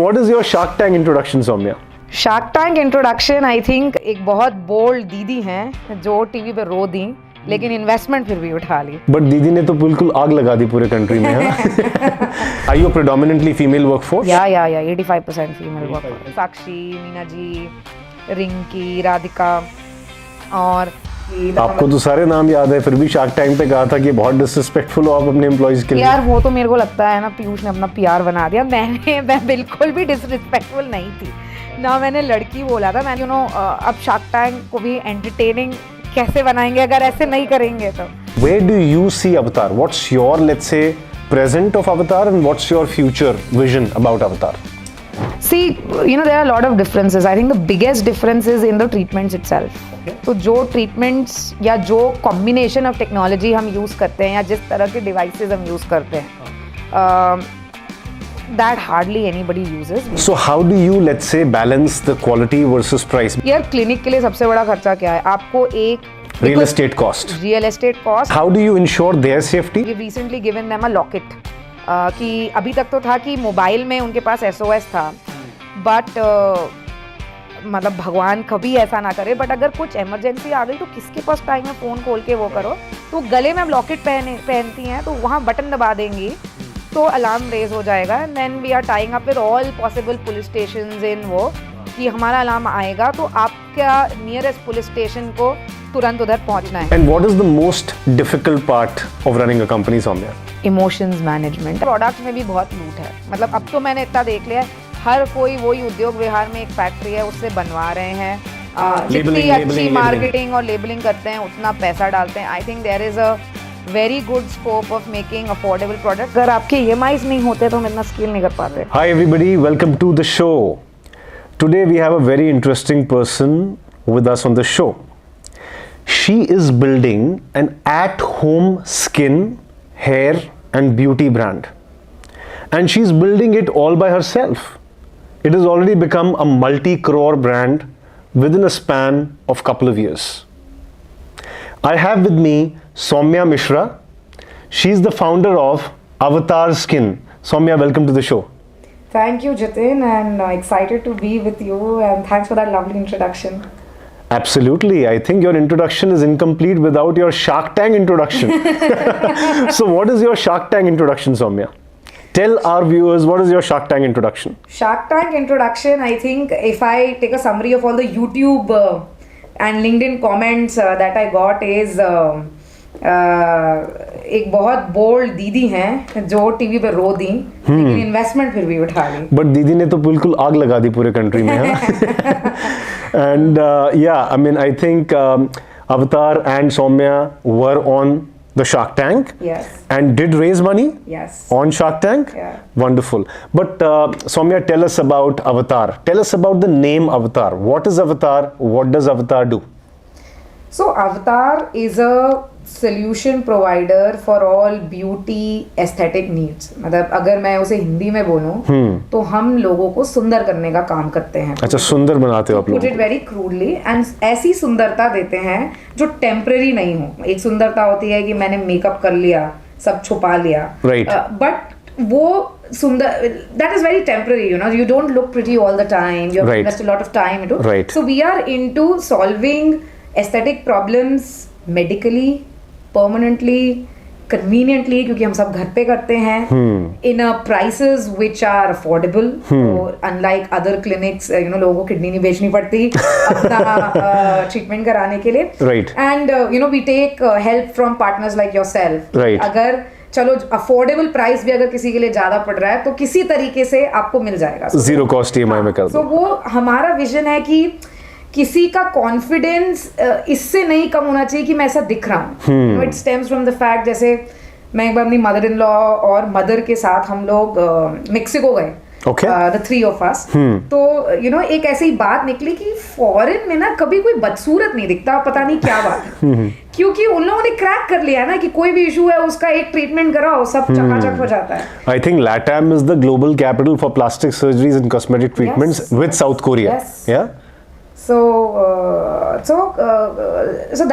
What is your Shark Tank introduction, Soumya? Shark tank introduction I think एक बहुत bold दीदी हैं जो टीवी पे रो दी लेकिन इन्वेस्टमेंट फिर भी उठा ली. बट दीदी ने तो बिल्कुल आग लगा दी पूरे कंट्री में. Are you a predominantly female workforce? या 85% फीमेल वर्कफोर्स. साक्षी, मीना जी, रिंकी, राधिका और आपको तो सारे नाम याद है, फिर भी शार्क टैंक पे कहा था कि बहुत डिसरिस्पेक्टफुल हो आप अपने एम्प्लॉइज के लिए. यार वो तो मेरे को लगता है ना पीयूष ने अपना पीआर बना दिया. मैं बिल्कुल भी डिसरिस्पेक्टफुल नहीं थी ना, मैंने लड़की बोला था. मैं अब शार्क टैंक को भी एंटरटेनिंग कैसे बनाएंगे अगर ऐसे नहीं करेंगे तो. Where do you see Avatar? What's your, let's say, present of Avatar and what's your future vision about Avatar? See, there are a lot of differences. I think the biggest difference is in the treatments itself. तो जो treatments या जो combination of technology हम use करते हैं या जिस तरह के devices हम use करते हैं, that hardly anybody uses. So how do you, let's say, balance the quality versus price? यार क्लिनिक के लिए सबसे बड़ा खर्चा क्या है? आपको एक Real estate cost. Real estate cost. How do you ensure their safety? We've recently given them a locket. कि अभी तक तो था कि मोबाइल में उनके पास SOS था, बट मतलब भगवान कभी ऐसा ना करे, बट अगर कुछ इमरजेंसी आ गई तो किसके पास टाइम है फ़ोन खोल के वो करो. तो गले में अब लॉकेट पहनती हैं तो वहाँ बटन दबा देंगी तो अलार्म रेज हो जाएगा. And then we are tying up with all possible police stations in वो कि हमारा अलार्म आएगा तो आपका नियरेस्ट पुलिस स्टेशन को तुरंत उधर पहुंचना है. And what is the most difficult part of running a company, Soumya? Emotions management. Product में भी बहुत लूट है. मतलब अब तो मैंने इतना देख लिया है, हर कोई वही उद्योग विहार में एक फैक्ट्री है उससे बनवा रहे हैं. जितनी अच्छी मार्केटिंग और लेबलिंग करते हैं उतना पैसा डालते हैं. I think there is a very good scope of making affordable product. अगर आपके EMIs नहीं होते तो हम इतना स्केल नहीं कर पाते. Hi everybody, welcome to the show. Today we have a very interesting person with us on the show. She is building an at-home skin, hair and beauty brand. And she's building it all by herself. It has already become a multi-crore brand within a span of couple of years. I have with me Soumya Mishra. She's the founder of Avatar Skin. Soumya, welcome to the show. Thank you, Jitin, and excited to be with you, and thanks for that lovely introduction. Absolutely. I think your introduction is incomplete without your Shark Tank introduction. So what is your Shark Tank introduction, Soumya? Tell our viewers, what is your Shark Tank introduction? Shark Tank introduction, I think if I take a summary of all the YouTube and LinkedIn comments that I got is एक बहुत bold दीदी हैं जो TV पे रो दी लेकिन investment फिर भी उठा ली. बट दीदी ने तो बिल्कुल आग लगा दी पूरे कंट्री में. And I mean, I think Avatar and Soumya were on the Shark Tank. Yes. And did raise money. Yes. On Shark Tank. Yeah. Wonderful. But Soumya, tell us about Avatar. Tell us about the name Avatar. What is Avatar? What does Avatar do? So Avatar is a solution provider for all beauty aesthetic needs. मतलब अगर मैं उसे हिंदी में बोलूं तो हम लोगों को सुंदर करने का काम करते हैं. अच्छा, सुंदर बनाते हो आप लोग. Put it very crudely, and ऐसी सुंदरता देते हैं जो टेम्पररी नहीं हो. एक सुंदरता होती है कि मैंने मेकअप कर लिया, सब छुपा लिया. Right. But वो सुंदर, that is very temporary, you don't look pretty all the time. You have to invest a lot of time into. Right. So we are into solving aesthetic problems medically, permanently, conveniently, क्योंकि हम सब घर पे करते हैं in a prices which are affordable. Unlike other clinics, लोगों को kidney नहीं बेचनी पड़ती अपना ट्रीटमेंट कराने के लिए. Right. And we take help from partners like yourself. Right. अगर चलो अफोर्डेबल प्राइस भी अगर किसी के लिए ज्यादा पड़ रहा है तो किसी तरीके से आपको मिल जाएगा. जीरो कॉस्ट EMI में कर दो. तो वो हमारा विजन है कि किसी का कॉन्फिडेंस इससे नहीं कम होना चाहिए कि मैं ऐसा दिख रहा हूँ. It stems from the fact, जैसे मैं एक बार अपनी मदर इन लॉ और मदर के साथ हम लोग मेक्सिको गए. The three of us. तो एक ऐसी बात निकली कि फॉरेन में ना कभी कोई बदसूरत नहीं दिखता, पता नहीं क्या बात है. क्योंकि उन लोगों ने क्रैक कर लिया ना कि कोई भी इशू है उसका एक ट्रीटमेंट कराओ, सब चकाचक हो जाता है. I think LATAM is the global capital for plastic surgeries and cosmetic treatments with South Korea. Yes. Yeah. So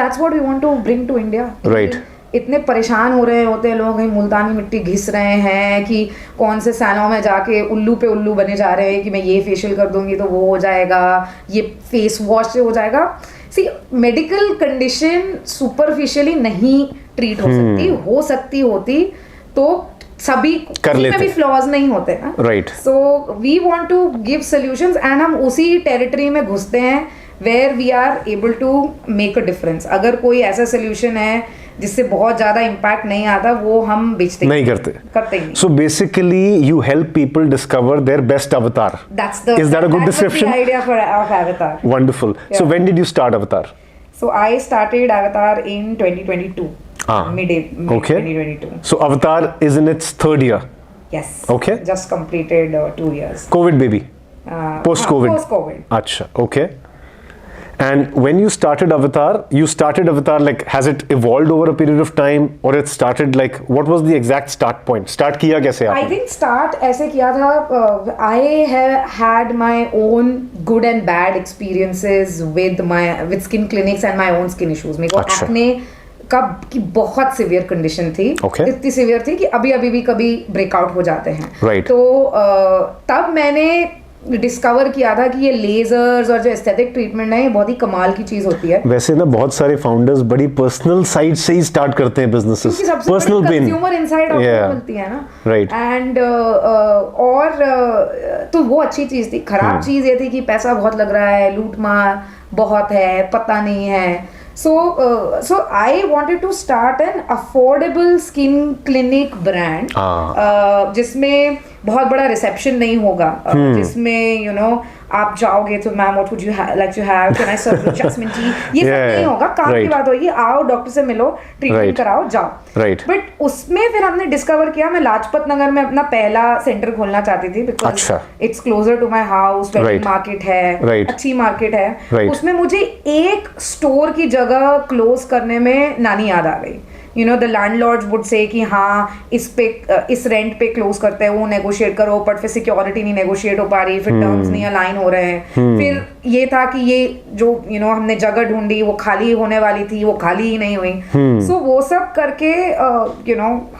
that's what we want to bring to India. Right. इतने परेशान हो रहे होते हैं लोग, कहीं मुल्तानी मिट्टी घिस रहे हैं कि कौन से सैलों में जाके उल्लू पे उल्लू बने जा रहे हैं कि मैं ये फेशियल कर दूंगी तो वो हो जाएगा, ये फेस वॉश से हो जाएगा। सी मेडिकल कंडीशन सुपरफिशियली नहीं ट्रीट हो सकती होती तो सभी कर लेते, में भी फ्लॉज नहीं होते ना, right. So we want to give solutions and हम उसी टेरिटरी में घुसते हैं where we are able to make a difference. अगर कोई ऐसा सोल्यूशन है जिससे बहुत ज्यादा इम्पैक्ट नहीं आता, वो हम बेचते नहीं करते ही नहीं। So basically you help people discover their best अवतार। Is that a good description? The idea for of Avatar. Wonderful. So when did you start Avatar? So I started Avatar in 2022. Mid okay. 2022. So Avatar is in its third year. Yes. Okay. Just completed 2 years. COVID baby. Post-COVID. Post-COVID. Acha. Okay. And when you started Avatar like, has it evolved over a period of time, or it started like, what was the exact start point? Start किया कैसे आपने? I think start ऐसे किया था, I have had my own good and bad experiences with skin clinics and my own skin issues. मेरे को acne की बहुत सिवियर कंडीशन थी, इतनी सिवियर थी कि अभी भी कभी ब्रेकआउट हो जाते हैं, right. तो तब मैंने डिस्कवर किया था कि ये लेजर्स और जो एस्थेटिक ट्रीटमेंट है ये बहुत ही कमाल की चीज होती है। वैसे ना बहुत सारे फाउंडर्स बड़ी पर्सनल साइड से ही स्टार्ट करते हैं businesses, personal pain, consumer insight आपको मिलती है ना, राइट। एंड और तो वो अच्छी चीज थी। खराब चीज ये थी कि पैसा बहुत लग रहा है, लूट मार बहुत है, पता नहीं है। So I wanted to start an affordable skin clinic brand, जिसमें बहुत बड़ा रिसेप्शन नहीं होगा, जिसमें आप जाओगे तो ma'am what would you like to have, can I serve you jasmine tea, ये सब नहीं होगा। काम की बात होगी, आओ डॉक्टर से मिलो, ट्रीटमेंट कराओ, जाओ, राइट। बट उसमें फिर हमने डिस्कवर किया, मैं लाजपत नगर में अपना पहला सेंटर खोलना चाहती थी, because it's closer to my house, wedding market है, अच्छी मार्केट है। उसमें मुझे एक स्टोर की जगह क्लोज करने में नानी याद आ गई। the landlords would say कि हाँ इस रेंट पे क्लोज करते हैं, वो नेगोशिएट करो, बट फिर सिक्योरिटी नहीं नेगोशिएट हो पा रही, फिर टर्म्स नहीं अलाइन हो रहे हैं। फिर ये था कि ये जो हमने जगह ढूंढी वो खाली होने वाली थी, वो खाली ही नहीं हुई। सो वो सब करके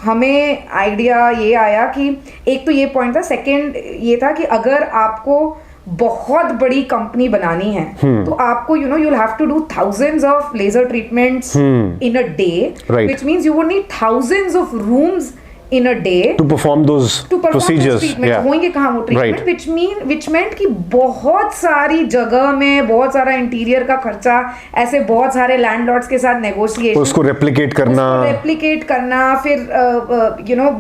हमें आइडिया ये आया कि एक तो ये पॉइंट था, सेकेंड ये था कि अगर आपको बहुत बड़ी कंपनी बनानी है तो आपको you'll have to do thousands of laser treatments in a day, which means you would need thousands of rooms in a day to perform those procedures. होंगे कहाँ वो ट्रीटमेंट, which meant कि बहुत सारी जगह में बहुत सारा इंटीरियर का खर्चा, ऐसे बहुत सारे लैंडलॉर्ड्स के साथ नेगोशिएशन, उसको रेप्लिकेट करना, फिर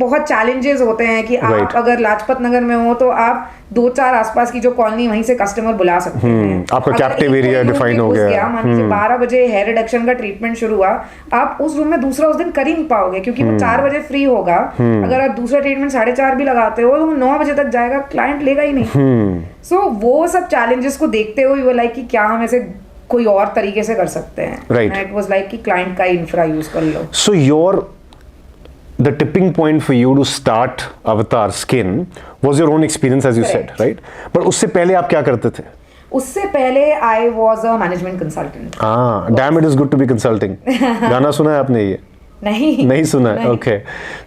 बहुत चैलेंजेस होते हैं कि आप अगर लाजपत नगर में हो तो आप 2-4 आसपास की जो कॉलोनी वहीं से कस्टमर बुला सकते हैं। आपका कैप्टिव एरिया डिफाइन हो गया। मान लीजिए 12 बजे हेयर रिडक्शन का ट्रीटमेंट शुरू हुआ, आप उस रूम में दूसरा उस दिन कर ही नहीं पाओगे, क्योंकि वो 4 बजे फ्री होगा। अगर आप दूसरा ट्रीटमेंट 4:30 भी लगाते हो तो 9 बजे तक जाएगा, क्लाइंट लेगा ही नहीं। सो वो सब चैलेंजेस को देखते हुए वो लाइक कि क्या हम ऐसे कोई और तरीके से कर सकते हैं, राइट। इट वाज लाइक कि क्लाइंट का इंफ्रा यूज कर लो। सो the tipping point for you to start Avatar Skin was your own experience, as you said, right? But उससे पहले आप क्या करते थे? उससे पहले I was a management consultant. Damn, it is good to be consulting. गाना सुना है आपने ये? नहीं सुना है. Okay.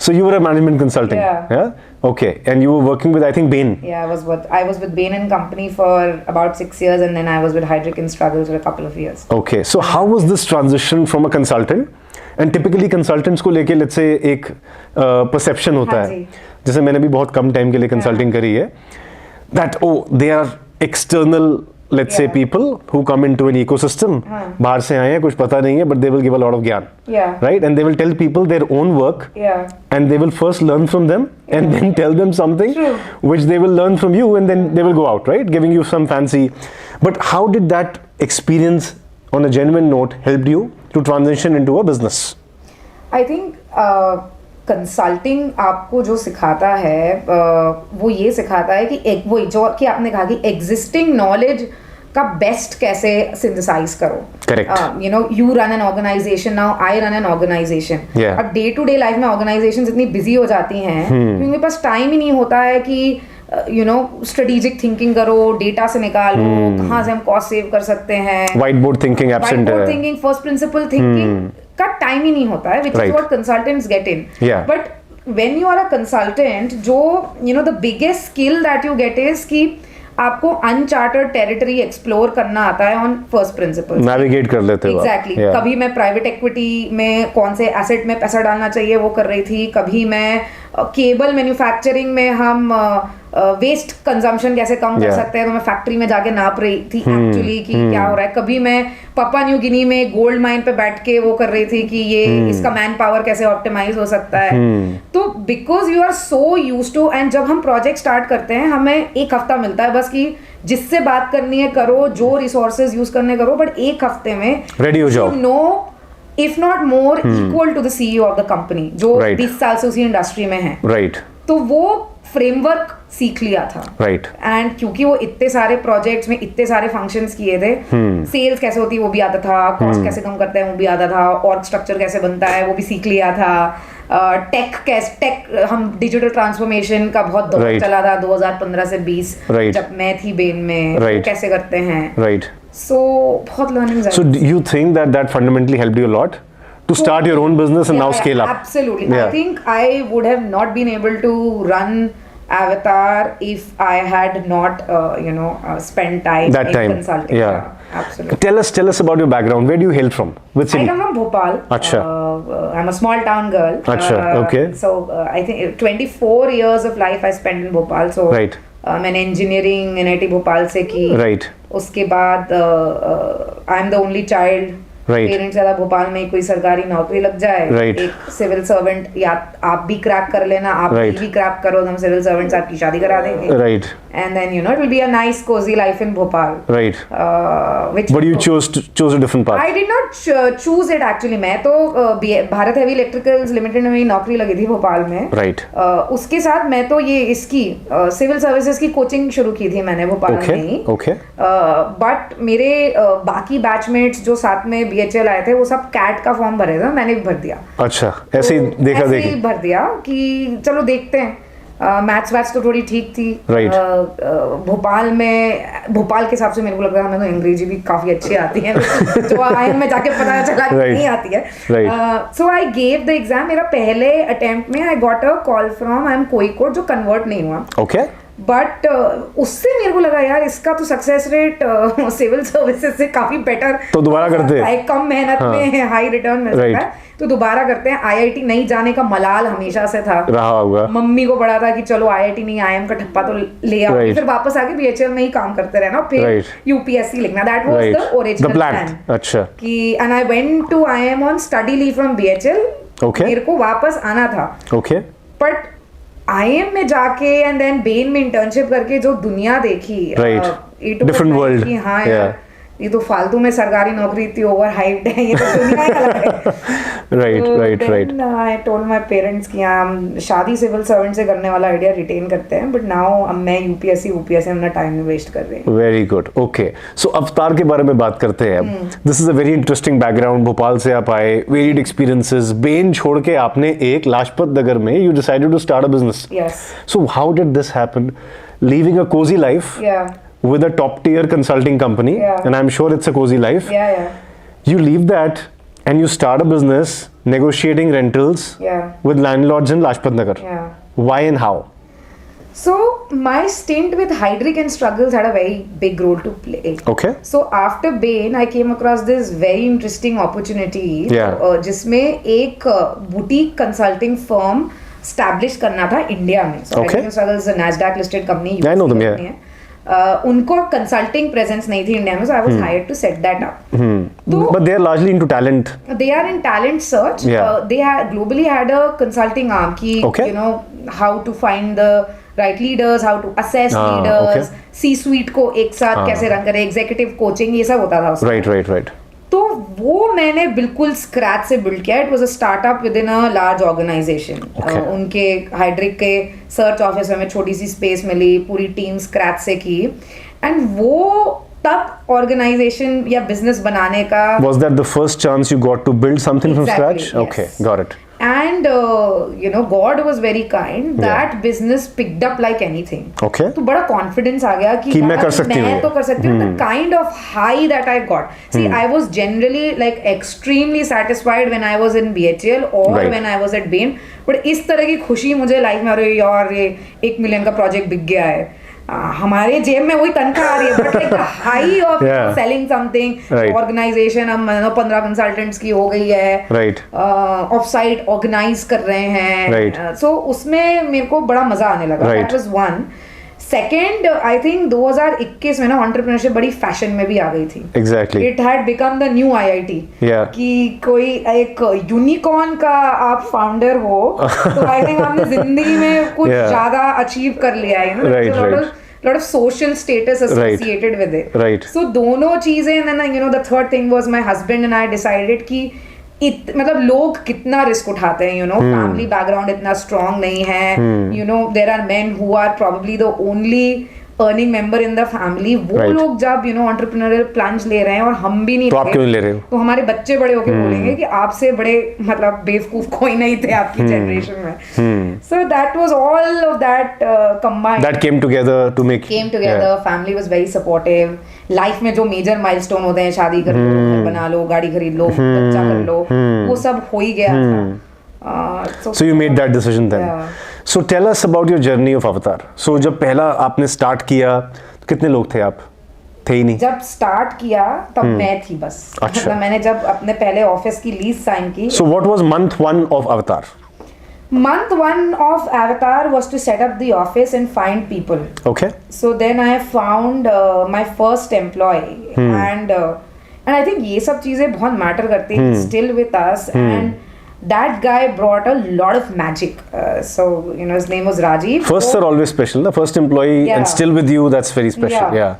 So you were a management consulting. Yeah. Okay. And you were working with, I think, Bain. Yeah, I was with Bain and Company for about 6 years, and then I was with Heidrick & Struggles for a couple of years. Okay. So how was this transition from a consultant? And typically consultants को लेके let's say एक perception होता है, जैसे मैंने भी बहुत कम time के लिए कंसल्टिंग करी है, that they are external let's say people who come into an ecosystem, बाहर से आए हैं, कुछ पता नहीं है, but they will give a lot of ज्ञान, right, and they will tell people their own work, and they will first learn from them and then tell them something which they will learn from you, and then they will go out, right, giving you some fancy. But how did that experience on a genuine note helped you to transition into a business? I think consulting आपको जो सिखाता है वो ये सिखाता है कि वो जो कि आपने कहा कि existing knowledge का बेस्ट कैसे सिंथेसाइज करो. Correct. You run an organization now, I run an organization. अब डे टू डे लाइफ में ऑर्गेनाइजेशंस इतनी बिजी हो जाती हैं कि उनके पास टाइम ही नहीं होता है कि स्ट्रेटेजिक थिंकिंग करो, डेटा से निकालो, कहाँ से हम कॉस्ट सेव कर सकते हैं. व्हाइट बोर्ड थिंकिंग एब्सेंट है. थिंकिंग, फर्स्ट प्रिंसिपल थिंकिंग का टाइम ही नहीं होता है, which is Right. what consultants get in. Yeah. But when you are a consultant, जो the biggest skill that you get is कि आपको अनचार्टर्ड टेरिटरी एक्सप्लोर करना आता है ऑन फर्स्ट प्रिंसिपल, नेविगेट कर लेते हो एग्जैक्टली। कभी मैं प्राइवेट इक्विटी में कौन से एसेट में पैसा डालना चाहिए वो कर रही थी, कभी मैं केबल मैन्युफैक्चरिंग में हम वेस्ट कंजम्पशन कैसे कम कर सकते हैं तो मैं फैक्ट्री में जाके नाप रही थी एक्चुअली कि क्या हो रहा है, कभी मैं पापुआ न्यू गिनी में गोल्ड माइन पे बैठ के वो कर रही थी कि ये इसका मैन पावर कैसे ऑप्टिमाइज हो सकता है। तो because you are so used to, and जब हम प्रोजेक्ट स्टार्ट करते हैं हमें एक हफ्ता मिलता है बस कि जिससे बात करनी है करो, जो रिसोर्सेज यूज करने करो, बट एक हफ्ते में रेडी हो जाओ, no if not more equal to the CEO of the company जो 20 साल से उसी इंडस्ट्री में है। राइट। तो वो फ्रेमवर्क सीख लिया था। राइट। एंड क्योंकि वो इतने सारे प्रोजेक्ट्स में इतने सारे फंक्शंस किए थे, सेल्स कैसे होती है वो भी आता था, कॉस्ट कैसे कम करते हैं वो भी आता था, ऑर्ग स्ट्रक्चर कैसे बनता है वो भी सीख लिया था, टेक हम डिजिटल ट्रांसफॉर्मेशन का बहुत दौर चला था 2015 से 20 जब मैं थी बेन में, कैसे करते हैं। राइट। सो बहुत लर्निंग्स है। So do you think that fundamentally helped you a lot to start your own business and now scale up? Absolutely. I think I would have not been able to run Avatar if I had not spent time in consulting. Yeah. Absolutely. Tell us about your background. Where do you hail from? Which city? I come from Bhopal. Acha. I'm a small town girl. Acha. Okay. So I think 24 years of life I spent in Bhopal. So right. मैंने engineering NIT Bhopal से की। Right. उसके बाद I am the only child. Parents ज्यादा भोपाल में कोई सरकारी नौकरी लग जाए, एक सिविल सर्वेंट, या आप भी क्रैक कर लेना, आप भी क्रैक करो, हम सिविल सर्वेंट से आपकी शादी करा देंगे। Right. And then it will be a nice cosy life in Bhopal. Right. But you chose a different path. I did not choose it actually. मैं तो भारत हेवी इलेक्ट्रिकल्स लिमिटेड में मेरी नौकरी लगी थी भोपाल में। राइट। उसके साथ मैं तो ये इसकी सिविल सर्विसेज की कोचिंग शुरू की थी मैंने भोपाल में ही। ओके। बट मेरे बाकी बैचमेट्स जो साथ में BHL आए थे वो सब कैट का फॉर्म भरे थे, मैंने भी भर दिया। अच्छा, ऐसे ही देखा ऐसे ही भर दिया कि चलो देखते हैं। मैथ्स वैथ्स तो थोड़ी ठीक थी। भोपाल के हिसाब से मेरे को लग रहा है हमें तो अंग्रेजी भी काफी अच्छी आती है जो IIM में जाके पता चला कि नहीं आती है। सो आई गेव द एग्जाम। मेरा पहले अटेम्प्ट में I got a call from IIM कोईकोड जो कन्वर्ट नहीं हुआ। ओके। बट उससे मेरे को लगा यार इसका तो सक्सेस रेट सिविल सर्विसेज से काफी बेटर, तो दोबारा करते हैं, कम मेहनत में हाई रिटर्न मिल सकता है, तो दोबारा करते हैं। IIT नहीं जाने का मलाल हमेशा से था, रहा होगा। मम्मी को पड़ा था कि चलो IIT नहीं IIM का ठप्पा तो ले आओ, फिर वापस आके BHL में ही काम करते रहना, फिर UPSC लिखना। That was the original plan. अच्छा। कि and I went to IIM on study leave from BHL। मेरे को वापस आना था। ओके। बट IIM में जाके एंड देन बेन में इंटर्नशिप करके जो दुनिया देखी, डिफरेंट वर्ल्ड। हाँ यार, ये तो फालतू में सरकारी नौकरी इतनी ओवर हाइप्ड है, ये तो दुनिया ही अलग है। Right. I told my parents कि हम शादी सिविल सर्वेंट से करने वाला आइडिया रिटेन करते हैं, बट नाउ अब मैं UPSC अपना टाइम में वेस्ट कर रही हूँ। Very good. ओके, सो अवतार के बारे में बात करते हैं। This is a very interesting background. Bhopal से आप आए, वेरिड एक्सपीरियंसेस, बेन छोड़ के आपने एक लाजपत नगर में you decided to start a business. Yes. So how did this happen, leaving a cosy life with a top tier consulting company, and I'm sure it's a cozy life. You leave that and you start a business negotiating rentals with landlords in Lajpat Nagar. Why and how? So my stint with Hydric and Struggles had a very big role to play. Okay. So after Bain, I came across this very interesting opportunity. जिसमें एक boutique consulting firm establish करना था India में. So Hydric and Struggles is a NASDAQ listed company. I know them. Yeah. उनको consulting presence नहीं थी India में, so I was hired to set that up. But they are largely into talent. They are in talent search. They had globally had a consulting arm की you know how to find the right leaders, how to assess leaders, C-suite को एक साथ कैसे run करें, executive coaching, ये सब होता था उसमें। राइट। तो वो मैंने बिल्कुल स्क्रैच से बिल्ड किया। It was a startup within a large organisation. उनके हाइड्रिक के सर्च ऑफिस में छोटी सी स्पेस मिली, पूरी टीम स्क्रैच से की, एंड वो तब ऑर्गेनाइजेशन या बिजनेस बनाने का। Was that the first chance you got to build something from scratch? Yes. Okay, got it. And God was very kind. That business picked up like anything. Okay. तो बड़ा confidence आ गया कि मैं कर सकती हूँ, मैं तो कर सकती हूँ. The kind of high that I got. See, I was generally like extremely satisfied when I was in BHL or when I was at Bain. But इस तरह की खुशी मुझे लाइफ में, अरे यार ये 1 million का प्रोजेक्ट बिक गया है, हमारे जेब में वही तनख्वाह आ रही है, but like the high of selling something, organisation हम 15 कंसल्टेंट्स की हो गई है, ऑफ साइट ऑर्गेनाइज कर रहे हैं, सो उसमें मेरे को बड़ा मजा आने लगा. That was one. Second, I think 2021 में ना एंटरप्रेन्योरशिप बड़ी फैशन में भी आ गई थी. Exactly. It had become the new IIT. कि कोई एक यूनिकॉर्न का आप फाउंडर हो तो आई थिंक आपने जिंदगी में कुछ ज्यादा अचीव कर लिया है. Lot of social status associated with it. Right. So दोनों चीजें, and then the third thing was my husband and I decided कि मतलब लोग कितना रिस्क उठाते हैं, फैमिली बैकग्राउंड इतना स्ट्रांग नहीं है, there are men who are probably the only earning member in the family. वो लोग जब एंटरप्रेन्योरियल प्लंज ले रहे हैं और हम भी नहीं, तो आप क्यों ले रहे हो? तो हमारे बच्चे बड़े होके बोलेंगे कि आपसे बड़े मतलब बेवकूफ कोई नहीं थे आपकी जनरेशन में. So that was all of that combined, that came together to make family was very supportive. Life में जो मेजर माइलस्टोन होते हैं, शादी कर लो, घर बना लो, गाड़ी खरीद लो, बच्चा कर लो, वो सब हो ही गया था. So you made that decision then. So tell us about your journey of Avatar. So जब पहला आपने स्टार्ट किया तो कितने लोग थे आप? थे ही नहीं. जब स्टार्ट किया तब मैं थी बस. मतलब मैंने जब अपने पहले ऑफिस की लीज साइन की. So what was month 1 of Avatar? Month 1 of Avatar was to set up the office and find people. Okay. So then I found my first employee and I think ये सब चीजें बहुत matter करती हैं. Still with us and that guy brought a lot of magic. So his name was Rajiv. First are always special. The first employee and still with you, that's very special. Yeah.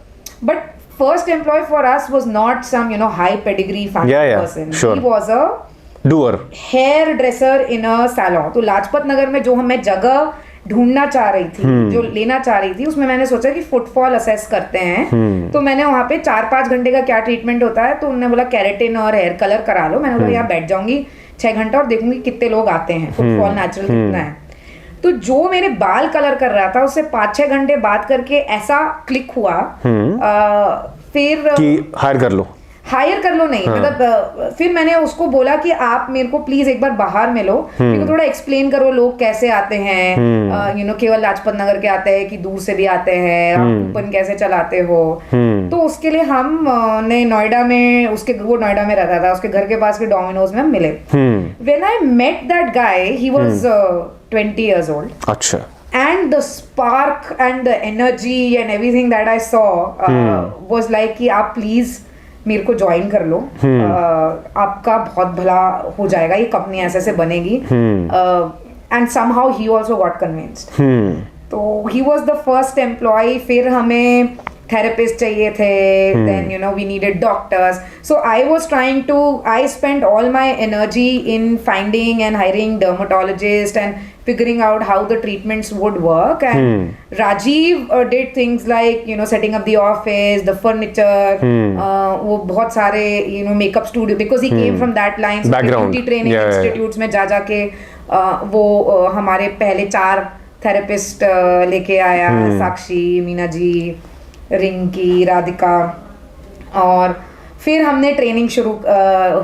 But first employee for us was not some high pedigree fancy person. Sure. He was a doer, hairdresser in a salon. तो लाजपत नगर में जो हमें जगह ढूंढना चाह रही थी, जो लेना चाह रही थी, उसमें मैंने सोचा कि फुटफॉल असेस करते हैं. तो मैंने वहाँ पे 4-5 घंटे का क्या ट्रीटमेंट होता है, तो उन्होंने बोला केराटिन और हेयर कलर करा लो. मैंने बोला यहाँ बैठ जाऊंगी 6 घंटा और देखूंगी कितने लोग आते हैं, फुटफॉल नेचुरल कितना है. तो जो मेरे बाल कलर कर रहा था उससे 5-6 घंटे बात करके ऐसा क्लिक हुआ, फिर कि हायर कर लो नहीं, मतलब फिर मैंने उसको बोला कि आप मेरे को प्लीज एक बार बाहर मिलो, मेरे को थोड़ा एक्सप्लेन करो लोग कैसे आते हैं, केवल लाजपत नगर के आते हैं कि दूर से भी आते हैं, आप कूपन कैसे चलाते हो. तो उसके लिए हम ने नोएडा में, वो नोएडा में रहता था, उसके घर के पास के डोमिनोज में हम मिले. When I met that guy, he was 20 years old. अच्छा. And the spark and the energy and everything that I saw was like कि आप प्लीज मेरे को ज्वाइन कर लो, आपका बहुत भला हो जाएगा, ये कंपनी ऐसे से बनेगी. And somehow he also got convinced. तो he was the first employee. फिर हमें थेरेपिस्ट चाहिए थे, then we needed doctors. So I spent all my energy in finding and hiring dermatologists and figuring out how the treatments would work. And Rajiv did things like setting up the office, the furniture, वो बहुत सारे makeup studio, because he came from that line, so beauty training institutes में जा के वो हमारे पहले 4 therapist लेके आया, साक्षी, मीना जी, रिंकी, राधिका, और फिर हमने ट्रेनिंग शुरू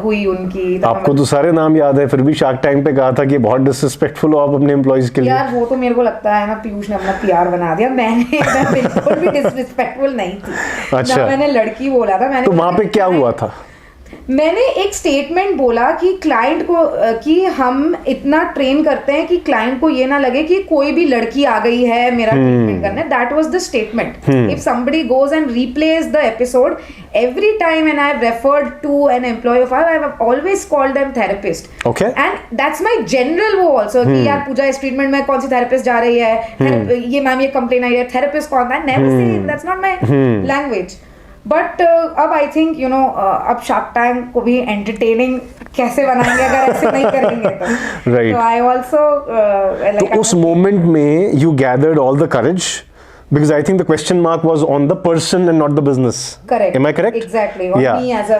हुई उनकी. आपको तो सारे नाम याद है, फिर भी शार्क टैंक पे कहा था कि बहुत डिसरिस्पेक्टफुल हो आप अपने एम्प्लॉइज के लिए. यार वो तो मेरे को लगता है ना पीयूष ने अपना PR बना दिया. मैं बिल्कुल भी डिसरिस्पेक्टफुल नहीं थी. अच्छा. मैंने लड़की बोला था. मैंने तो वहाँ पे क्या हुआ था? मैंने एक स्टेटमेंट बोला कि क्लाइंट को, कि हम इतना ट्रेन करते हैं कि क्लाइंट को ये ना लगे कि कोई भी लड़की आ गई है मेरा ट्रीटमेंट करने. That was the statement. If somebody goes and replace the episode, every time when I have referred to an employ of I have always called them therapist. And that's my general वो also कि यार पूजा इस treatment में कौन सी therapist जा रही है, ये मैम ये कंप्लेन आई है, थेरेपिस्ट कौन है. Never say, that's not my language. But अब आई थिंक अब शार्क टैंक को भी एंटरटेनिंग कैसे बनाएंगे अगर ऐसे नहीं करेंगे तो. Right. So I also तो उस मोमेंट में you gathered all the courage Because I think the question mark was on the person and not the business. Correct. Am I correct? Exactly. और Yeah. me as a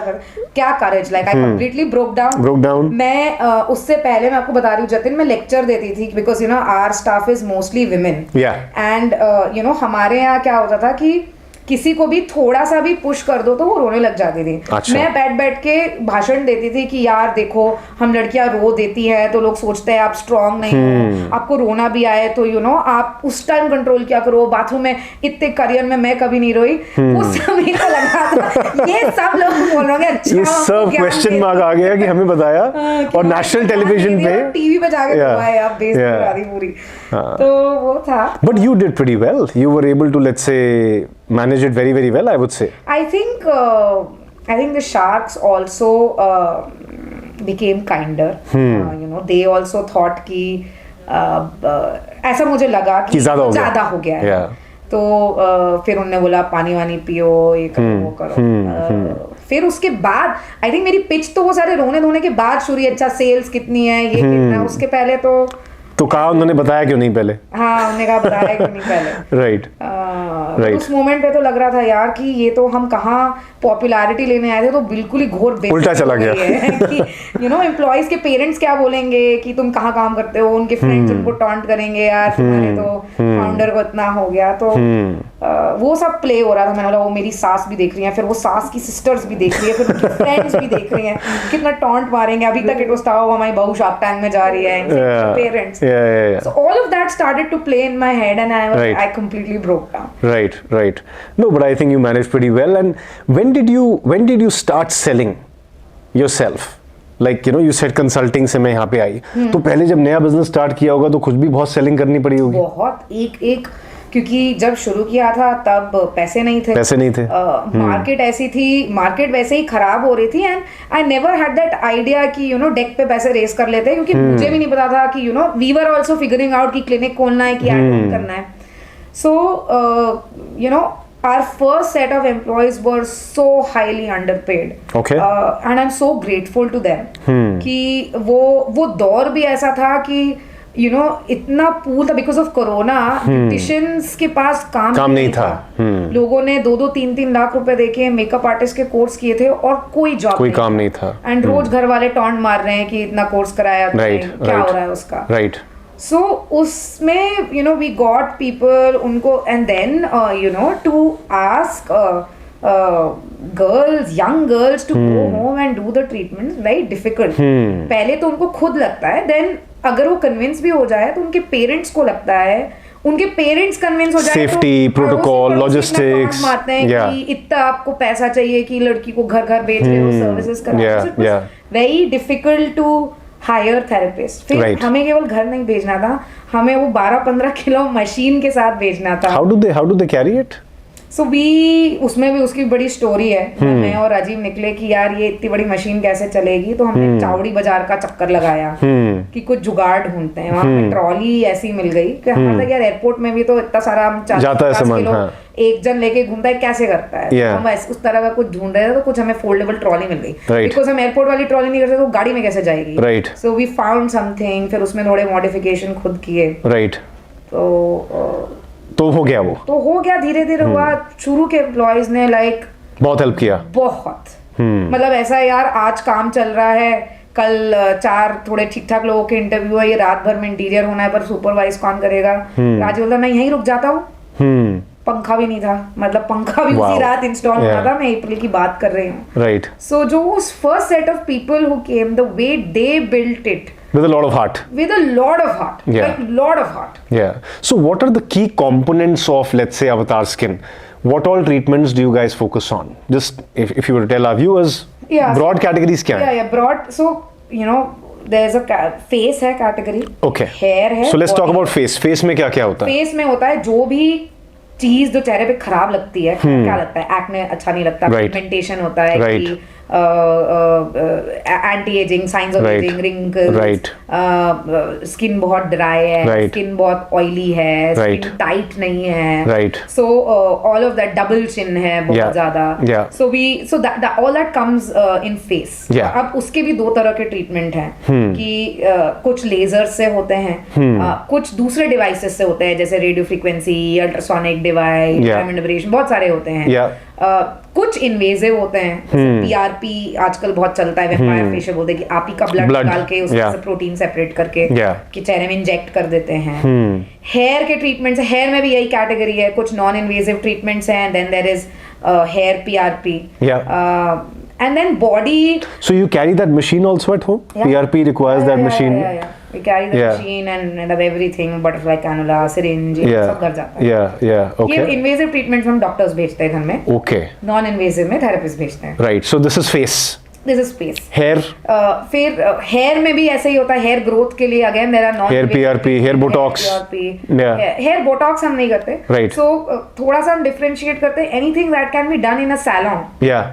क्या courage, like I completely broke down. Broke down. मैं उससे पहले मैं आपको बता रही हूँ जतिन, मैं लेक्चर देती थी because you know our staff is mostly women. Yeah. And you know हमारे यहाँ क्या होता था कि किसी को भी थोड़ा सा भी पुश कर दो तो वो रोने लग जाती थी. अच्छा. मैं बैठ बैठ के भाषण देती थी कि यार देखो हम लड़कियां रो देती हैं तो लोग सोचते हैं आप स्ट्रांग नहीं हो, आपको रोना भी आए तो यू नो आप उस टाइम कंट्रोल क्या करो. बाथरूम में इतने करियर में मैं कभी नहीं रोई. उस समय को लगा था ये सब लोग बोल रहे हैं अच्छा ये सब क्वेश्चन मार्क आ गया कि हमें बताया और नेशनल टेलीविजन पे टीवी पे जाके Yeah. हुआ है आप बेइज्जती Yeah. करा दी पूरी. तो वो था. But you did pretty well. You were able to, let's say, manage it very, very well, I would say. I think the sharks also became kinder. You know, they also thought कि ऐसा मुझे लगा कि ज़्यादा हो गया है. Yeah. तो फिर उन्होंने बोला पानी वानी पियो, ये करो वो करो. फिर उसके बाद आई थिंक मेरी पिच तो वो सारे रोने धोने के बाद शुरू हुई. अच्छा सेल्स कितनी है, ये कितना है. उसके पहले तो कहा उन्होंने बताया क्यों नहीं पहले? हाँ उन्होंने कहा बताया क्यों नहीं पहले. राइट. Right. उस मोमेंट पे तो लग रहा था यार कि ये तो हम कहाँ पॉपुलैरिटी लेने आए थे तो बिल्कुल ही घोर बेइज्जती उल्टा चला गया. कि यू नो एम्प्लॉइज के पेरेंट्स क्या बोलेंगे कि तुम कहाँ काम करते हो, उनके फ्रेंड्स उनको टॉन्ट करेंगे यार तुम्हारे तो फाउंडर को इतना हो गया. तो वो सब प्ले हो रहा था. मैंने बोला वो मेरी सास भी देख रही है, फिर वो सास की सिस्टर्स भी देख रही है, फिर उनकी फ्रेंड्स भी देख रही हैं कितना टॉन्ट मारेंगे. अभी तक इट वाज था हमारी बहू शार्क टैंक में जा रही है, parents. So all of that started to play in my head and I completely broke down. Right. No, but I think you managed pretty well. And when did you start selling yourself? Like you know, you said consulting से मैं यहाँ पे आई. तो पहले जब नया business start किया होगा तो खुद भी बहुत सेलिंग करनी पड़ी होगी. बहुत एक क्योंकि जब शुरू किया था तब पैसे नहीं थे. मार्केट ऐसी थी, मार्केट वैसे ही खराब हो रही थी. And I never had that idea कि यू नो डेक पे पैसे रेस कर लेते हैं, क्योंकि मुझे भी नहीं पता था कि you know we were also figuring out कि क्लिनिक खोलना है कि एड करना है. So you know our first set of employees were so highly underpaid. Okay. And I'm so grateful to them. कि वो दौर भी ऐसा था कि you know इतना पूल था because of कोरोना. ब्यूटिशियंस के पास काम नहीं था. लोगों ने 2-3 लाख रुपए देके मेकअप आर्टिस्ट के कोर्स किए थे और कोई काम नहीं था. एंड रोज घर वाले टॉन्ट मार रहे हैं कि इतना कोर्स कराया क्या हो रहा है उसका. राइट. So उसमें you know we got people उनको and then you know to ask girls, young girls to go home and do the treatments very difficult. पहले तो उनको खुद लगता है, then अगर वो convince भी हो जाए तो उनके पेरेंट्स को लगता है, उनके पेरेंट्स कन्विंस हो जाए सेफ्टी प्रोटोकॉल लॉजिस्टिक्स मारते हैं कि इतना आपको पैसा चाहिए कि लड़की को घर घर भेज रहे हो सर्विसेज करा. Very difficult to hire therapist. फिर हमें केवल घर नहीं भेजना था, हमें वो 12-15 किलो मशीन के साथ भेजना था. How do they carry it? So we उसमें भी उसकी बड़ी स्टोरी है. मैं और राजीव निकले कि यार ये इतनी बड़ी मशीन कैसे चलेगी, तो हमने चावड़ी बाजार का चक्कर लगाया कि कुछ जुगाड़ ढूंढते हैं. वहाँ पे ट्रॉली ऐसी मिल गई कि हमारे यार एयरपोर्ट में भी तो इतना सारा हम 40-50 किलो एक जन लेके घूमता है, कैसे करता है. हम उस तरह का कुछ ढूंढ रहे थे तो कुछ हमें फोल्डेबल ट्रॉली मिल गई. बिकॉज हम एयरपोर्ट वाली ट्रॉली नहीं करते तो गाड़ी में कैसे जाएगी. सो वी फाउंड समथिंग, फिर उसमें थोड़े मॉडिफिकेशन खुद किए. तो हो गया धीरे धीरे हुआ. शुरू के एम्प्लॉयज ने लाइक बहुत हेल्प किया. बहुत मतलब ऐसा यार आज काम चल रहा है, कल 4 थोड़े ठीक ठाक लोगों के इंटरव्यू है, ये रात भर में इंटीरियर होना है पर सुपरवाइज कौन करेगा. राजू बोलता मैं यहीं रुक जाता हूँ. पंखा भी नहीं था, मतलब पंखा भी उसी रात इंस्टॉल होना था. मैं अप्रैल की बात कर रही हूँ. राइट. सो जो first set of people who came, the way they built it with a lot of heart. Like lot of heart. Yeah. So what are the key components of, let's say, Avatar Skin? What all treatments do you guys focus on? Just if you were to tell our viewers, broad categories क्या हैं? Yeah, broad. So you know there's a face है category. Okay. Hair है. So let's talk about face. Face में क्या होता है? Face में होता है जो भी चीज जो चेहरे पे खराब लगती है. क्या लगता है? एक्ने अच्छा नहीं लगता. पिगमेंटेशन होता है कि anti ageing, science of Right. Ageing, wrinkles, Right. Skin बहुत ड्राई है, Right. स्किन बहुत ऑयली है, Right. स्किन टाइट नहीं है, Right. So all of that, double chin है बहुत Yeah. ज्यादा, Yeah. So that all that comes in face. Yeah. अब उसके भी 2 तरह के ट्रीटमेंट हैं कि कुछ लेजर से होते हैं, कुछ दूसरे डिवाइसेस से होते हैं, जैसे radio frequency, ultrasonic device, Yeah. Diamond abrasion, बहुत सारे होते हैं. Yeah. कुछ इन्वेजिव होते हैं, पीआरपी आजकल बहुत चलता है, वेम्पायर फेशियल बोलते हैं कि आप ही का ब्लड Blood. निकाल के उसमें Yeah. से प्रोटीन सेपरेट करके Yeah. कि चेहरे में इंजेक्ट कर देते हैं. हेयर के ट्रीटमेंट से, हेयर में भी यही कैटेगरी है, कुछ नॉन इन्वेजिव ट्रीटमेंट्स हैं, then there is hair PRP, and then body. So you carry that machine also at home? Yeah. PRP requires that machine. Yeah. We carry the Yeah. machine and have everything, butterfly cannula, syringe, ये सब घर जाता है. Yeah. ये Okay. Invasive treatment हम doctors भेजते हैं घर में, Okay. नॉन इन्वेजिव में थेरेपिस्ट भेजते हैं. Right. So this is face. This is space. Hair. फिर हेयर में भी ऐसे ही होता है, हेयर ग्रोथ के लिए again there are non Hair PRP, hair botox. Yeah. Hair botox हम नहीं करते. Right. सो थोड़ा सा हम डिफरेंशिएट करते हैं, anything that can be done in a salon. Yeah.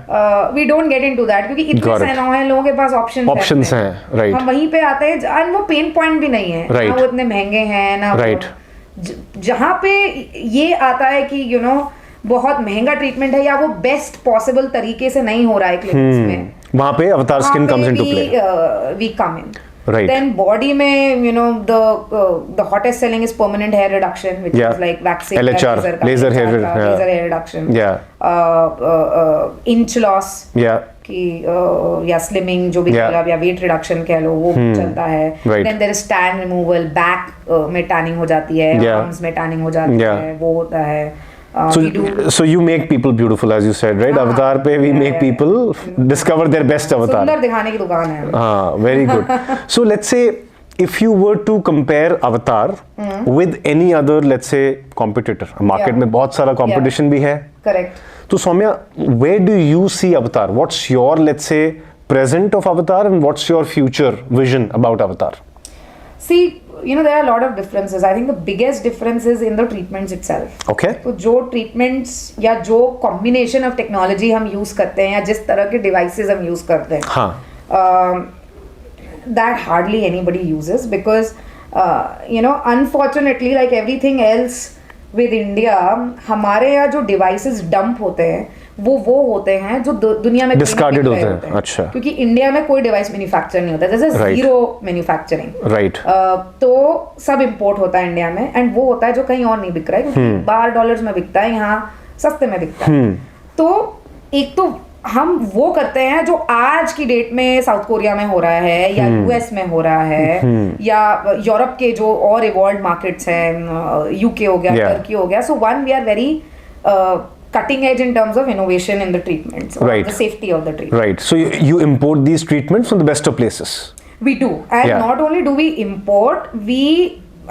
We don't get into that, क्योंकि इतने Got it. सैलून हैं, लोगों के पास Options हैं. Right. हम वहीं पे आते हैं, और वो पेन पॉइंट भी नहीं है, Right. ना वो इतने महंगे हैं, ना Right. जहाँ पे ये आता है कि यू नो बहुत महंगा ट्रीटमेंट है, या वो बेस्ट पॉसिबल तरीके से नहीं हो रहा है क्लिनिक्स में, वहाँ पे अवतार skin comes into play. we come in. Right. Then body में you know the hottest selling is permanent hair reduction, which Yeah. is like waxing, LHR, laser hair, yeah. laser hair reduction. Yeah. Inch loss Yeah. कि या slimming जो भी Yeah. कह लो, या weight reduction कह लो, वो चलता है. Right. Then there is tan removal, back में टैनिंग हो जाती है, Yeah. आर्म्स में टैनिंग हो जाती Yeah. है, वो होता है. We do So you make people beautiful, as you said, right? हाँ, Avatar पे we yeah, make yeah. people discover their best avatar. सुंदर दिखाने की दुकान है. हाँ, very good. So let's say if you were to compare Avatar with any other, let's say, competitor, market Yeah. में बहुत सारा competition भी है. Correct. तो Saumya, where do you see Avatar? What's your, let's say, present of Avatar and what's your future vision about Avatar? See, you know, there are a lot of differences. I think the biggest difference is in the treatments itself. Okay. तो जो treatments या जो combination of technology हम use करते हैं, या जिस तरह के devices हम use करते हैं, हाँ. that hardly anybody uses, because you know, unfortunately, like everything else with India, हमारे यहाँ जो devices dump होते हैं वो होते हैं जो दुनिया में Discarded होते हैं. अच्छा. क्योंकि इंडिया में कोई डिवाइस मैन्युफैक्चर नहीं होता, जैसे Right. Zero manufacturing. Right. तो सब इंपोर्ट होता है इंडिया में, एंड वो होता है जो कहीं और नहीं बिक रहा है, क्योंकि $12 में बिकता है, यहाँ सस्ते में बिकता है. तो एक तो हम वो करते हैं जो आज की डेट में साउथ कोरिया में हो रहा है, या यूएस में हो रहा है, या यूरोप के जो और इवॉल्व मार्केट्स हैं, यूके हो गया, Yeah. टर्की हो गया. So one, we are very cutting edge in terms of innovation in the treatments, or Right. the safety of the treatment. Right. So you import these treatments from the best of places. We do, and Yeah. not only do we import,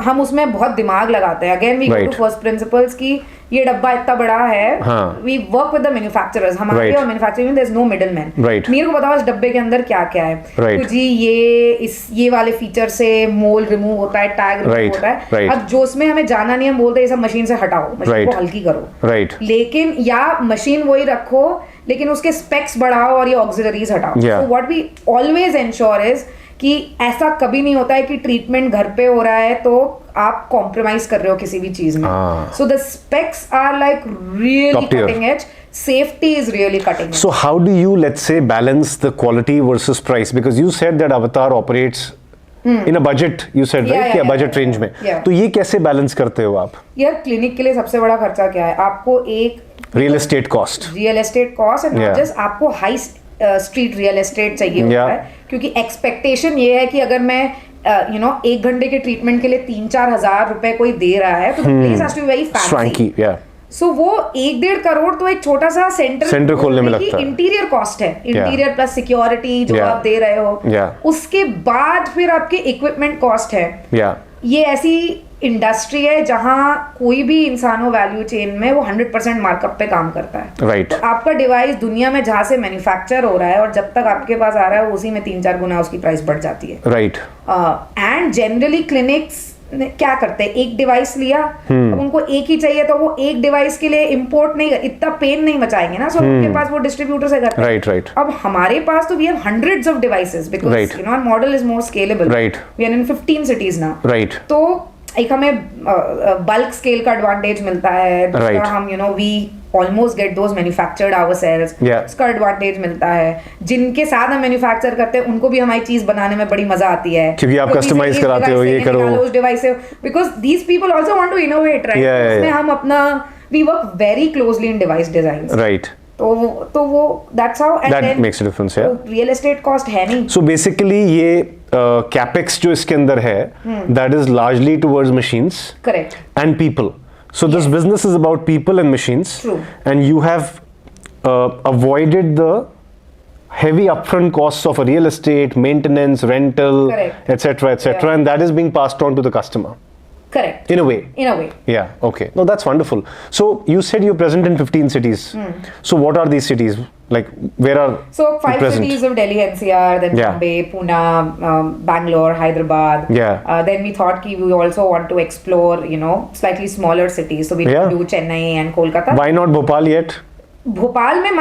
हम उसमें बहुत दिमाग लगाते हैं. Again, we go Right. to first principles कि ये डब्बा इतना बड़ा है. हाँ. We work with the manufacturers. हमारे Right. और manufacturing में there's no middleman. Right. मेरे को बताओ इस डब्बे के अंदर क्या क्या है. Right. तो जी ये वाले फीचर से मोल रिमूव होता है, टैग रिमूव Right. होता है. Right. अब जो उसमें हमें जाना नहीं, हम बोलते हैं ये सब मशीन से हटाओ, मशीन Right. को हल्की करो. Right. लेकिन या मशीन वही रखो, लेकिन उसके स्पेक्स बढ़ाओ और ये ऑक्सिलरीज हटाओ. Yeah. So what we always ensure is कि ऐसा कभी नहीं होता है कि ट्रीटमेंट घर पे हो रहा है तो आप कॉम्प्रोमाइज कर रहे हो किसी भी चीज में. So the specs are like really cutting edge. Safety is really cutting edge. So how do you, let's say, balance the quality versus price? Because you said that Avatar operates in a budget. You said, right? कि budget range में. Yeah. तो ये कैसे balance करते हो आप? यार clinic के लिए सबसे बड़ा खर्चा क्या है? आपको एक Real estate cost. Real estate cost, and not Yeah. Just आपको हाई स्ट्रीट रियल एस्टेट चाहिए होता Yeah. है, क्योंकि एक्सपेक्टेशन ये है कि अगर मैं यू नो 1 घंटे के ट्रीटमेंट के लिए 3-4 हजार रुपए कोई दे रहा है, तो place has to be very fancy. Swanky, yeah. So वो 1-1.5 करोड़ तो एक छोटा सा सेंटर खोलने में लगता है. इंटीरियर कॉस्ट है. इंटीरियर प्लस सिक्योरिटी जो Yeah. आप दे रहे हो. Yeah. उसके बाद फिर आपके इक्विपमेंट कॉस्ट है. Yeah. ये ऐसी इंडस्ट्री है जहां कोई भी इंसान हो वैल्यू चेन में, वो 100% मार्कअप पे काम करता है. Right. तो आपका डिवाइस दुनिया में जहां से मैन्युफैक्चर हो रहा है, और जब तक आपके पास आ रहा है उसी में 3-4 गुना उसकी प्राइस बढ़ जाती है. Right. एंड जनरली क्लिनिक्स क्या करते हैं, एक डिवाइस लिया, अब उनको एक ही चाहिए तो वो एक डिवाइस के लिए इंपोर्ट नहीं, इतना पेन नहीं मचाएंगे ना, सो उनके पास वो डिस्ट्रीब्यूटर से करते हैं। राइट। अब हमारे पास तो we have hundreds of devices because you know our model is more scalable. We are in 15 cities now. तो एक हमें बल्क स्केल का एडवांटेज मिलता है, दूसरा हम you know we almost get those manufactured ourselves, उसका एडवांटेज मिलता है। जिनके साथ हम मैन्युफैक्चर करते हैं उनको भी हमारी चीज बनाने में बड़ी मजा आती है, क्योंकि आप कस्टमाइज कराते हो, ये करो, उस डिवाइस से, because these people also want to innovate, right? उसमें हम अपना we work very closely in device designs, right? तो वो that's how, and that makes a difference. Real estate cost है नहीं। सो बेसिकली ये कैपेक्स जो इसके अंदर है that is largely towards machines, correct, and people. So this business is about people and machines. True. And you have avoided the heavy upfront costs of a real estate, maintenance, rental, etc., etc., and that is being passed on to the customer. Correct. In a way. In a way. Yeah. Okay. No, that's wonderful. So you said you're present in 15 cities. So what are these cities? Like where are so 5 cities of Delhi NCR, then Bombay, Pune, Bangalore, Hyderabad. Then we thought ki we also want to explore, you know, slightly smaller cities. So we do Chennai and Kolkata. Why not Bhopal yet? Bhopal में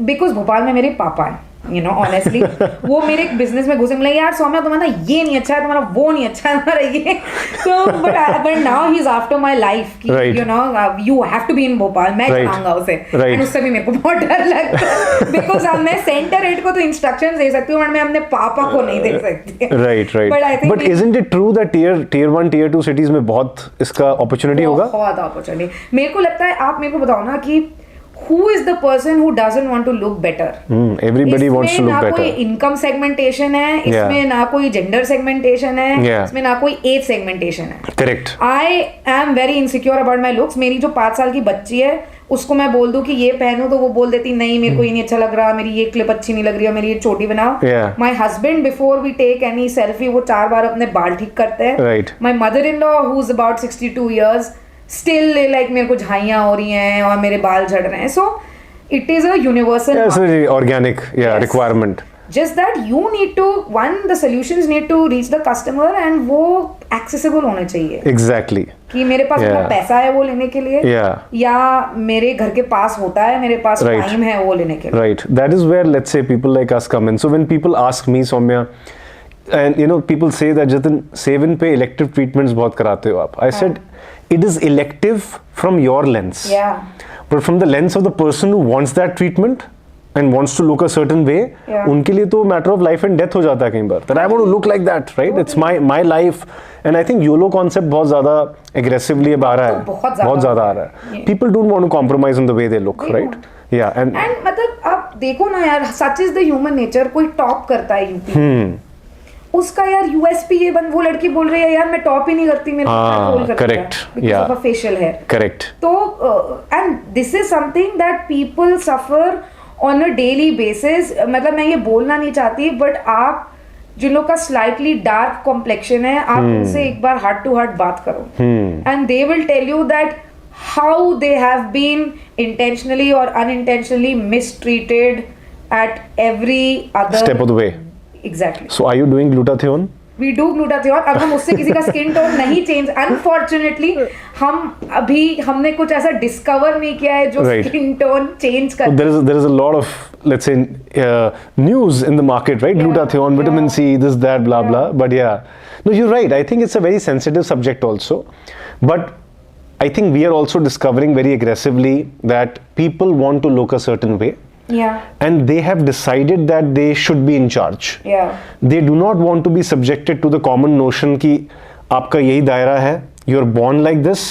because Bhopal में मेरे पापा हैं, you know, honestly, वो मेरे business में घुसे, मिले यार सौम्या तुम्हारा ये नहीं अच्छा है, तुम्हारा वो नहीं अच्छा है, तुम्हारा ये, so but now he's after my life, you know, you have to be in Bhopal, मैं चलाऊंगा उसे, and उससे भी मेरे को बहुत डर लगता है, because अब मैं सेंटर हेड को तो इंस्ट्रक्शंस दे सकती हूँ, और मैं अपने पापा को नहीं दे सकती। right. But isn't it true that tier 1, tier 2 cities में बहुत इसका अपॉर्चुनिटी होगा? बहुत अपॉर्चुनिटी। मेरे को लगता है, आप मेरे को बताओ ना कि who is the person who doesn't want to look better? Everybody wants to look better. इसमें ना कोई इनकम सेगमेंटेशन है, इसमें ना कोई जेंडर सेगमेंटेशन है, इसमें ना कोई एज सेगमेंटेशन है। Correct. I am very insecure about my looks. मेरी जो 5 साल की बच्ची है, उसको मैं बोल दूं कि ये पहनूं तो वो बोल देती नहीं, मेरे को ये नहीं अच्छा लग रहा, मेरी ये क्लिप अच्छी नहीं लग रही है, मेरी ये चोटी बनाओ। My husband before we take any selfie वो 4 बार अपने बाल ठीक करते हैं। My mother in law who is about 62 years still like मेरे को झाइयाँ हो रही हैं और मेरे बाल झड़ रहे हैं। So it is a universal, it's a organic requirement. Just that you need to, one, the solutions need to reach the customer and वो accessible होने चाहिए। Exactly. कि मेरे पास इतना पैसा है वो लेने के लिए, या मेरे घर के पास होता है, मेरे पास टाइम है वो लेने के लिए। Right. That is where, let's say, people like us come in. So when people ask me, Soumya, and you know, people say that Jatin, Seven पे elective treatments बहुत कराते हो आप. I said it is elective from your lens. But from the lens of the person who wants that treatment and wants to look a certain way, उनके लिए तो matter of life and death हो जाता है कई बार. That I want to look like that, right? It's my life. And I think YOLO concept बहुत ज़्यादा aggressively अब आ रहा है. बहुत ज़्यादा आ रहा है. People don't want to compromise on the way they look, right? Yeah. And मतलब आप देखो ना यार, such is the human nature. कोई टॉप करता है यूपी, उसका यार यूएसपी ये वो लड़की बोल रही है यार मैं टॉप ही नहीं करती, मेरे को correct, because of facial hair. Correct. तो and this is something that people suffer on a daily basis. मतलब मैं ये बोलना नहीं चाहती, बट आप जिन लोग का स्लाइटली डार्क कॉम्प्लेक्शन है, आप उनसे एक बार हार्ट टू हार्ट बात करो, and they will tell you that how they have been intentionally और unintentionally mistreated at every other step of the way. Exactly. So are you doing glutathione? We do glutathione. अब हम उससे किसी का skin tone नहीं change, unfortunately हमने कुछ ऐसा डिस्कवर नहीं किया है जो स्किन टोन चेंज कर। There is a lot of, let's say, news in the market, right? Glutathione, vitamin C, this, that, blah, blah. But no, you're right. I think it's a very sensitive subject also. But I think we are also discovering very aggressively that people want to look a certain way. And they have decided that they should be in charge. They do not want to be subjected to the common notion कि आपका यही दायरा है, you're born like this,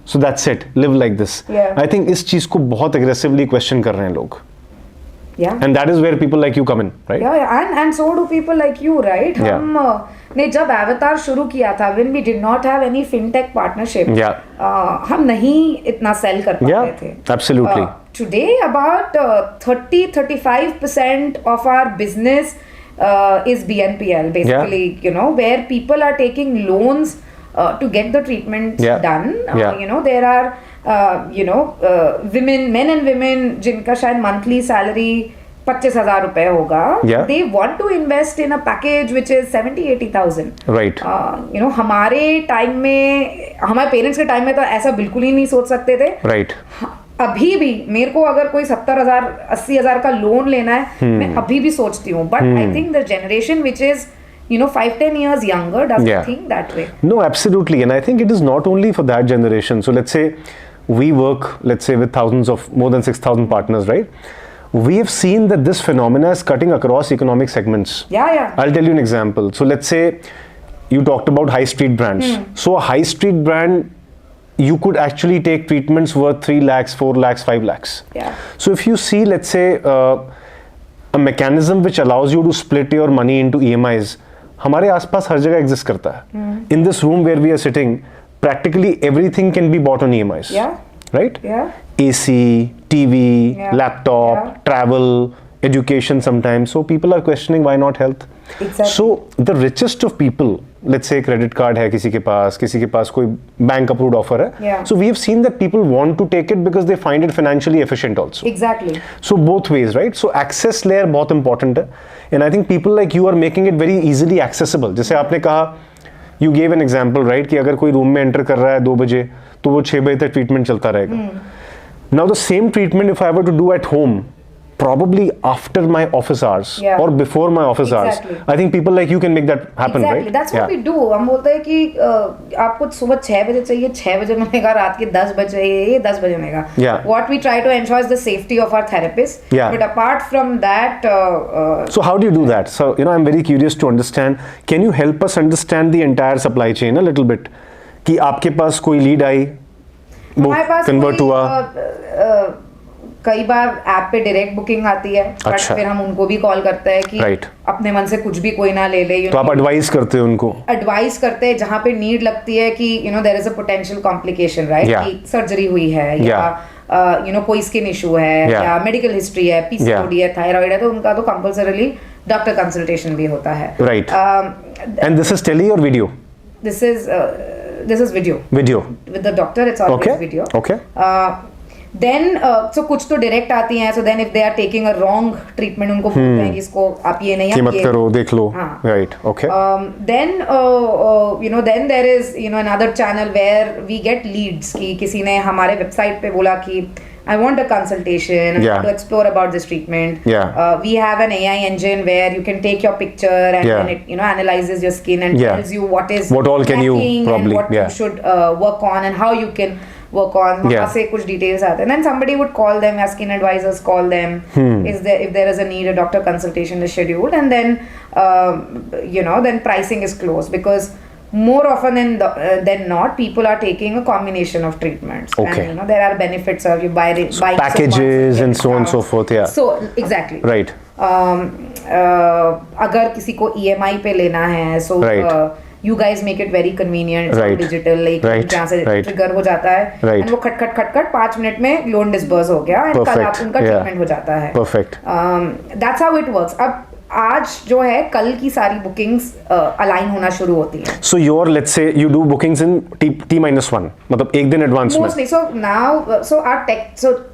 so that's it, live like this. I think इस चीज को बहुत aggressively question कर रहे हैं लोग. And that is where people like you come in, right? And so do people like you, right? हमने जब Avatar शुरू किया था, when we did not have any fintech partnership, हम नहीं इतना sell कर पाते थे. Absolutely. Today about 30-35% of our business is BNPL, basically, you know, where people are taking loans to get the treatment done. You know, there are women, men and women जिनका शायद monthly salary 25,000 रुपए होगा, Yeah. they want to invest in a package which is 70-80,000. Right. हमारे time में, हमारे parents के time में तो ऐसा बिल्कुल ही नहीं सोच सकते थे. Right. अभी भी मेरे को अगर कोई 70,000 80,000 का लोन लेना है, मैं अभी भी सोचती हूँ. But I think the generation which is 5-10 years younger doesn't Yeah. think that way. No, absolutely. And I think it is not only for that generation. So let's say we work, let's say, with thousands of, more than 6,000 partners, right? We have seen that this phenomena is cutting across economic segments. Yeah. I'll tell you an example. So let's say you talked about high street brands. So a high street brand, you could actually take treatments worth 3 lakhs, 4 lakhs, 5 lakhs. Yeah. So if you see, let's say, a mechanism which allows you to split your money into EMIs, हमारे आसपास हर जगह exist करता है. In this room where we are sitting, practically everything can be bought on EMIs. Yeah. Right? Yeah. AC, TV, Yeah. laptop, Yeah. travel, education sometimes. So people are questioning why not health. Exactly. So the richest of people, let's say credit card है किसी के पास कोई bank approved offer है. Yeah. So we have seen that people want to take it because they find it financially efficient also. Exactly. So both ways, right? So access layer बहुत important है. And I think people like you are making it very easily accessible. जैसे आपने कहा, you gave an example, right? कि अगर कोई room में enter कर रहा है 2 बजे, तो वो 6 बजे तक ट्रीटमेंट चलता रहेगा. Now the same treatment if I were to do at home, probably after my office hours Yeah. or before my office Exactly. hours, I think people like you can make that happen, Exactly. right? That's what we do. हम बोलते हैं कि आपको सुबह 6 बजे चाहिए, 6 बजे मिलेगा, रात के 10 बजे चाहिए, 10 बजे मिलेगा. Yeah. What we try to ensure is the safety of our therapist. Yeah. But apart from that, So how do you do that? So I'm very curious to understand. Can you help us understand the entire supply chain a little bit? कि आपके पास कोई lead I, वो हमारे पास convert कोई, हुआ. कई बार app पे direct booking आती है, बट अच्छा. फिर हम उनको भी कॉल करते हैं कि Right. अपने मन से कुछ भी कोई ना ले ले. तो आप एडवाइस करते हो उनको. एडवाइस करते हैं जहाँ पे नीड लगती है कि there is a potential complication, right? Yeah. कि सर्जरी हुई है, या कोई स्किन इशू है, Yeah. या मेडिकल हिस्ट्री है, पीसीओडी है, थायराइड है, तो उनका तो कंपल्सरीली डॉक्टर कंसल्टेशन भी होता है. Right. And this is tele or video? This is video Video. With the doctor. It's always Okay. Video. Okay. Then so कुछ तो डायरेक्ट आती हैं. So then if they are taking a wrong treatment, उनको बोलते हैं कि इसको आप ये नहीं, कि आप मत ये करो, देख लो. हाँ. Right. Okay. then there is another channel where we get leads कि किसी ने हमारे वेबसाइट पे बोला कि I want a consultation, I Yeah. want to explore about this treatment. Yeah. We have an AI engine where you can take your picture and Yeah. then it analyzes your skin and Yeah. tells you what is What all can you lacking probably, and what yeah. you should work on and how you can work on. वहाँ Yeah. से कुछ details आते हैं. Then somebody would call them, as skin advisors call them. If there is a need, a doctor consultation is scheduled, and then then pricing is closed because more often than not, people are taking a combination of treatments. Okay. And there are benefits of you buy Packages and so on and so forth. Yeah. So exactly. Right. अगर किसी को EMI पे लेना है, so Right. you guys make it very convenient. It's all Right. digital, like Right. जहाँ से Right. Trigger हो जाता है, Right. and वो खट 5 मिनट में लोन डिस्बर्स हो गया, and कल Perfect. आप उनका Yeah. ट्रीटमेंट हो जाता है. Perfect. That's how it works. अब आज जो है, कल की सारी बुकिंग्स अलाइन होना शुरू होती हैं. So let's say you do bookings in T-1, मतलब एक दिन एडवांस में. Mostly. So now,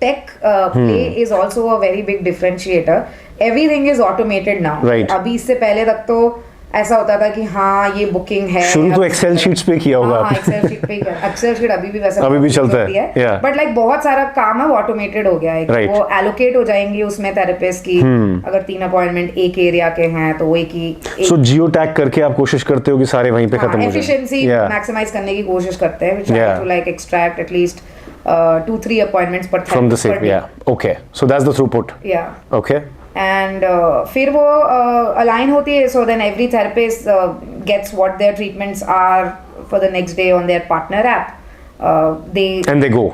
tech play is also a very big differentiator. Everything is automated now. Right. अभी इससे पहले तक तो ऐसा होता था कि हाँ ये बुकिंग है. शुरू तो एक्सेल शीट्स पे किया होगा हाँ, आपने. एक्सेल शीट पे किया. एक्सेल शीट अभी भी वैसे अभी भी चलता है. Yeah. बट लाइक बहुत सारा काम है ऑटोमेटेड हो गया है. Right. वो एलोकेट हो जाएंगे उसमें थेरेपिस्ट की. अगर 3 अपॉइंटमेंट एक एरिया के हैं तो वो एक ही. So जियो टैग करके आप कोशिश करते हो कि सारे वहीं पे खत्म हो जाए. एफिशिएंसी मैक्सिमाइज करने की कोशिश करते हैं. Yeah. To like extract at least 2-3 appointments पर From the same. Yeah. Okay. So that's the throughput. Yeah. Okay. And फिर वो align होती है. So then every therapist gets what their treatments are for the next day on their partner app. And they go.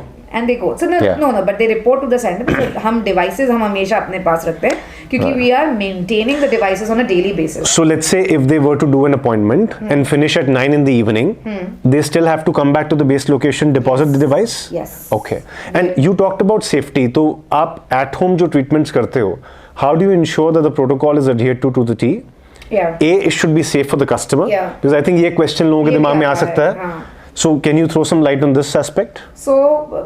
So no, but they report to the center because हम devices हम हमेशा अपने पास रखते हैं क्योंकि we are maintaining the devices on a daily basis. So let's say if they were to do an appointment and finish at 9 in the evening, they still have to come back to the base location, deposit the device? Yes. Okay. And you talked about safety. तो आप at home जो treatments करते हो, how do you ensure that the protocol is adhered to the T? Yeah. A, it should be safe for the customer. Yeah. Because I think ये question लोगों के ये दिमाग में आ आता सकता है. हाँ. So can you throw some light on this aspect? So,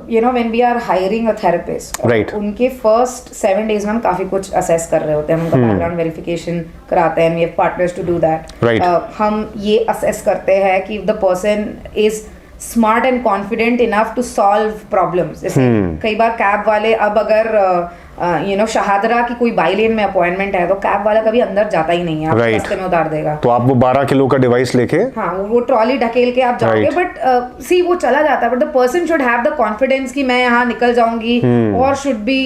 when we are hiring a therapist, Right. उनके first 7 days में हम काफ़ी कुछ assess कर रहे होते हैं, हम उनका background verification कराते हैं, we have partners to do that. Right. हम ये assess करते हैं कि the person is smart and confident enough to solve problems. जैसे कई बार कैब वाले अब अगर शहादरा की कोई बाई लेन में अपॉइंटमेंट है तो कैब वाला कभी अंदर जाता ही नहीं है, आप Right. रास्ते में उतार देगा. तो आप वो 12 किलो का डिवाइस लेके हाँ, वो ट्रॉली ढकेल के आप जाओगे, Right. बट सी वो चला जाता है, but the person should have the confidence कि मैं यहाँ निकल जाऊंगी, और शुड बी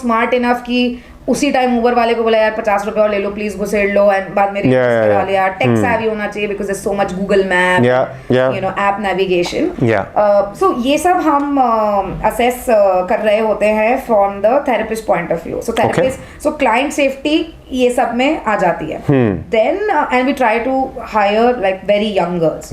स्मार्ट इनफ कि उसी टाइम उबर वाले को बोला यार 50 रुपए और ले लो प्लीज, घुसेड़ लो, एंड बाद में करा लिया. टेक savvy होना चाहिए because there's so much Google Map, app navigation. So ये सब हम असेस कर रहे होते हैं from the therapist point of view. So client safety ये सब में आ जाती है. Then and we try to hire like very young girls.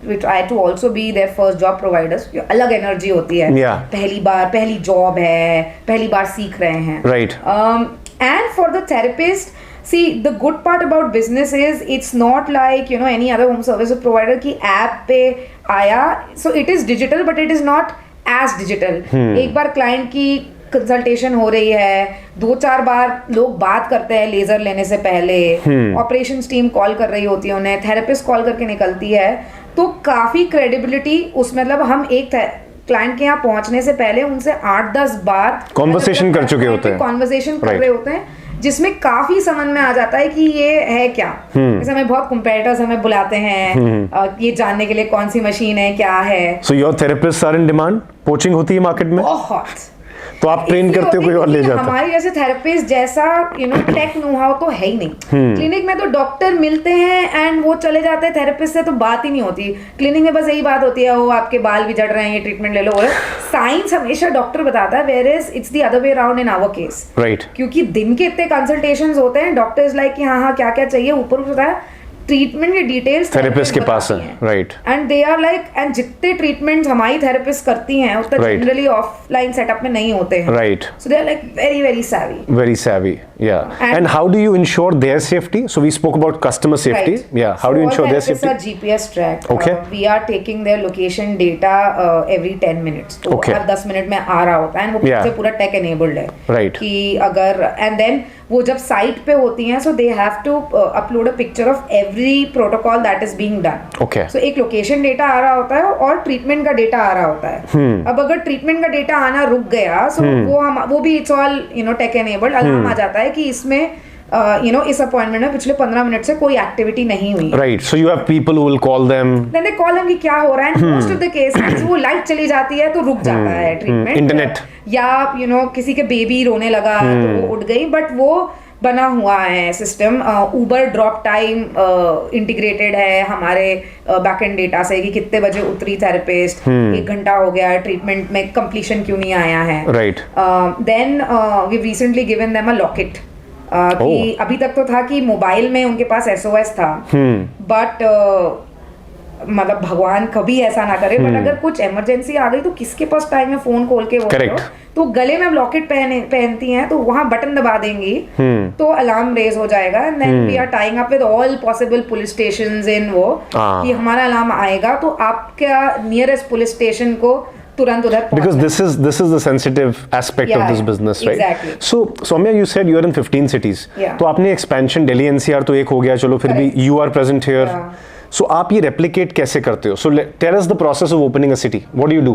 We try to also be their first job providers. अलग एनर्जी होती है, पहली बार पहली जॉब है, पहली बार सीख रहे हैं. Right. And for the therapist, see, the good part about business is it's not like any other home service provider की app पे आया, so it is digital but it is not as digital. एक बार client की consultation हो रही है, 2-4 बार लोग बात करते हैं लेजर लेने से पहले, ऑपरेशंस टीम कॉल कर रही होती है उन्हें, थेरेपिस्ट कॉल करके निकलती है, तो काफी क्रेडिबिलिटी उस मतलब हम एक क्लाइंट के यहाँ पहुंचने से पहले उनसे 8-10 बार कॉन्वर्सेशन कर चुके होते हैं, कॉन्वर्सेशन कर रहे होते हैं, जिसमें काफी समझ में आ जाता है कि ये है क्या. जैसे हमें बहुत कंपेटिटर्स हमें बुलाते हैं ये जानने के लिए कौन सी मशीन है, क्या है. So your therapist are in demand. Poaching होती है मार्केट में बहुत. तो आप ट्रेन करते हो, कोई और ले जाता है. हमारे जैसे थेरेपिस्ट जैसा टेक नो हाउ तो है ही नहीं. क्लिनिक में तो डॉक्टर मिलते हैं एंड वो चले जाते हैं, थेरेपिस्ट से तो बात ही नहीं होती. क्लिनिक में बस यही बात होती है, वो आपके बाल भी झड़ रहे हैं, ये ट्रीटमेंट ले लो. साइंस हमेशा डॉक्टर बताता है, where is it's the other way around in our case. Right. क्योंकि दिन के इतने कंसल्टेशंस होते हैं, डॉक्टर्स लाइक कि हाँ क्या क्या चाहिए, ऊपर होता है ट्रीटमेंट के डिटेल्स थेरेपिस्ट के पास है. Right. And they are like, and जितने ट्रीटमेंट्स हमारी थेरेपिस्ट करती हैं उतना जनरली ऑफलाइन सेटअप में नहीं होते हैं. Right. So they are like very very savvy. Yeah. And how do you ensure their safety? So we spoke about customer safety. Right. Yeah. How do you ensure their safety? All therapists are GPS tracked. Okay. We are taking their location data every 10 minutes. तो Okay. हर 10 minute में आ रहा होता है, वो पीछे पूरा take enabled है. Right. कि अगर and then वो जब साइट पे होती हैं, so they have to upload a picture of every protocol that is being done. Okay. So एक लोकेशन डेटा आ रहा होता है और ट्रीटमेंट का डेटा आ रहा होता है. अब अगर ट्रीटमेंट का डेटा आना रुक गया, so वो भी it's all tech enabled. Alarm आ जाता है कि इसमें इस अपॉइंटमेंट में पिछले 15 मिनट से कोई एक्टिविटी नहीं हुई. Right. So you have people who will call them. Then they call them कि क्या हो रहा है. मोस्ट ऑफ द केसेस वो लाइट चली जाती है तो रुक जाता है ट्रीटमेंट. इंटरनेट या किसी के बेबी रोने लगा तो वो उठ गई, बट वो बना हुआ है सिस्टम. उबर ड्रॉप टाइम इंटीग्रेटेड है हमारे बैकएंड डेटा से कि कितने बजे उतरी थेरेपिस्ट, 1 घंटा हो गया ट्रीटमेंट में, कंप्लीशन क्यों नहीं आया है. Right. Then we recently given them a locket. कि अभी तक तो था कि मोबाइल में उनके पास SOS था, बट मतलब भगवान कभी ऐसा ना करे, बट अगर कुछ इमरजेंसी आ गई तो किसके पास टाइम है फोन खोल के वो. तो गले में लॉकेट पहनती हैं तो वहां बटन दबा देंगी तो अलार्म रेज हो जाएगा. And then we are tying up with all possible police stations in वो कि हमारा अलार्म आएगा तो आपका नियरेस्ट पुलिस स्टेशन को तुरंत उधर. Because this is the sensitive aspect of this business, right? Exactly. So Soumya, you said you are in 15 cities. Yeah. तो आपने expansion Delhi NCR तो एक हो गया, चलो फिर भी you are present here. So आप ये replicate कैसे करते हो? So tell us the process of opening a city. What do you do?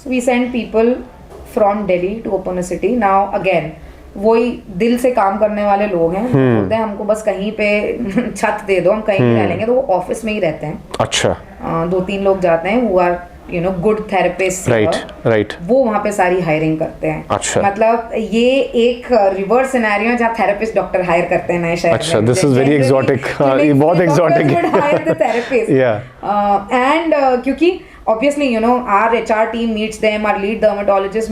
So we send people from Delhi to open a city. Now again, वही दिल से काम करने वाले लोग हैं, बोलते हैं हमको बस कहीं पे छत दे दो, हम कहीं भी रह लेंगे, तो वो ऑफिस में ही रहते हैं. अच्छा. 2-3 लोग जाते हैं who are good therapist. Right. वो वहाँ पे सारी हायरिंग करते हैं. अच्छा. मतलब ये एक रिवर्स सिनेरियो है जहाँ थेरेपिस्ट डॉक्टर हायर करते हैं नए शहर में. अच्छा. This is very exotic. ये बहुत एक्सोटिक है. एंड क्योंकि obviously our HR team meets them, our lead dermatologist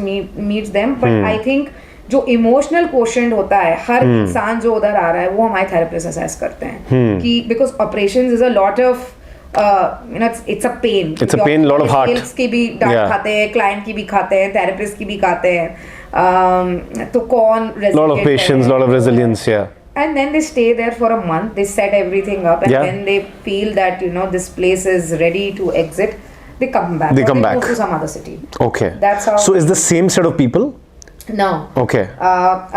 meets them, but I think जो इमोशनल क्वोशंट होता है हर इंसान जो उधर आ रहा है वो हमारे थेरेपिस्ट असेस करते हैं कि because operations is a lot of it's a pain. It's a pain, lot of heart. Sales की भी डांट खाते हैं, क्लाइंट की भी खाते हैं, थेरेपिस्ट की भी खाते हैं. तो कौन lot of patience, lot of resilience, yeah. And then they stay there for a month. They set everything up, and when they feel that this place is ready to exit, they come back. They or come they back. Go to some other city. Okay. That's how. So is the same set of people? No. Okay.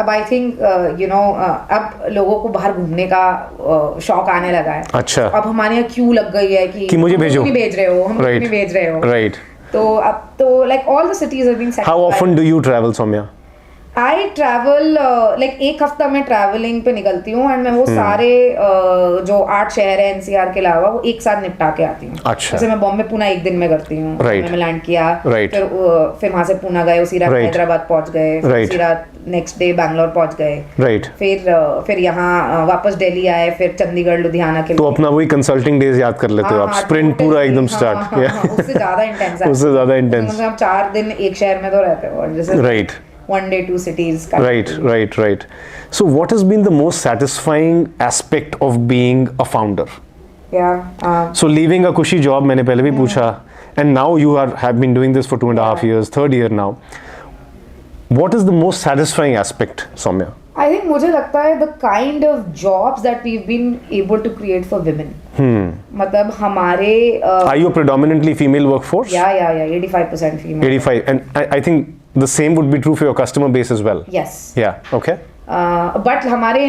अब I think अब लोगों को बाहर घूमने का शौक आने लगा है. अच्छा. अब हमारे यहाँ क्यू लग गई है कि मुझे भेजो. नहीं भेज रहे हो, हम नहीं भेज रहे हो. Right. तो अब तो like all the cities have been satisfied. How often do you travel, Soumya? I travel like एक हफ्ता में ट्रैवलिंग पे निकलती हूँ एंड मैं वो सारे जो 8 शहर है एनसीआर के अलावा वो एक साथ निपटा के आती हूँ. अच्छा. जैसे मैं बॉम्बे पुणे एक दिन में करती हूँ. Right. मैं लैंड किया. Right. फिर वहाँ से पुणे गए, उसी रात हैदराबाद पहुँच गए. Right. उसी रात नेक्स्ट डे बैंगलोर पहुँच गए. Right. फिर यहाँ वापस दिल्ली आए, फिर चंडीगढ़ लुधियाना के. तो अपना वही कंसल्टिंग डेज याद कर लेते हो आप. स्प्रिंट पूरा एकदम स्टार्ट. उससे ज्यादा इंटेंस है. उससे ज्यादा इंटेंस. मतलब 4 दिन एक शहर में तो रहते हो. जैसे right. 1 day 2 cities. Right. So what has been the most satisfying aspect of being a founder? Yeah. So leaving a cushy job, मैंने पहले भी पूछा, and now you have been doing this for 2.5 years, 3rd year now. What is the most satisfying aspect, Soumya? I think मुझे लगता है the kind of jobs that we've been able to create for women. मतलब हमारे Are you a predominantly female workforce? Yeah. 85% female. 85, and I think the same would be true for your customer base as well. Yes. Yeah. Okay. But हमारे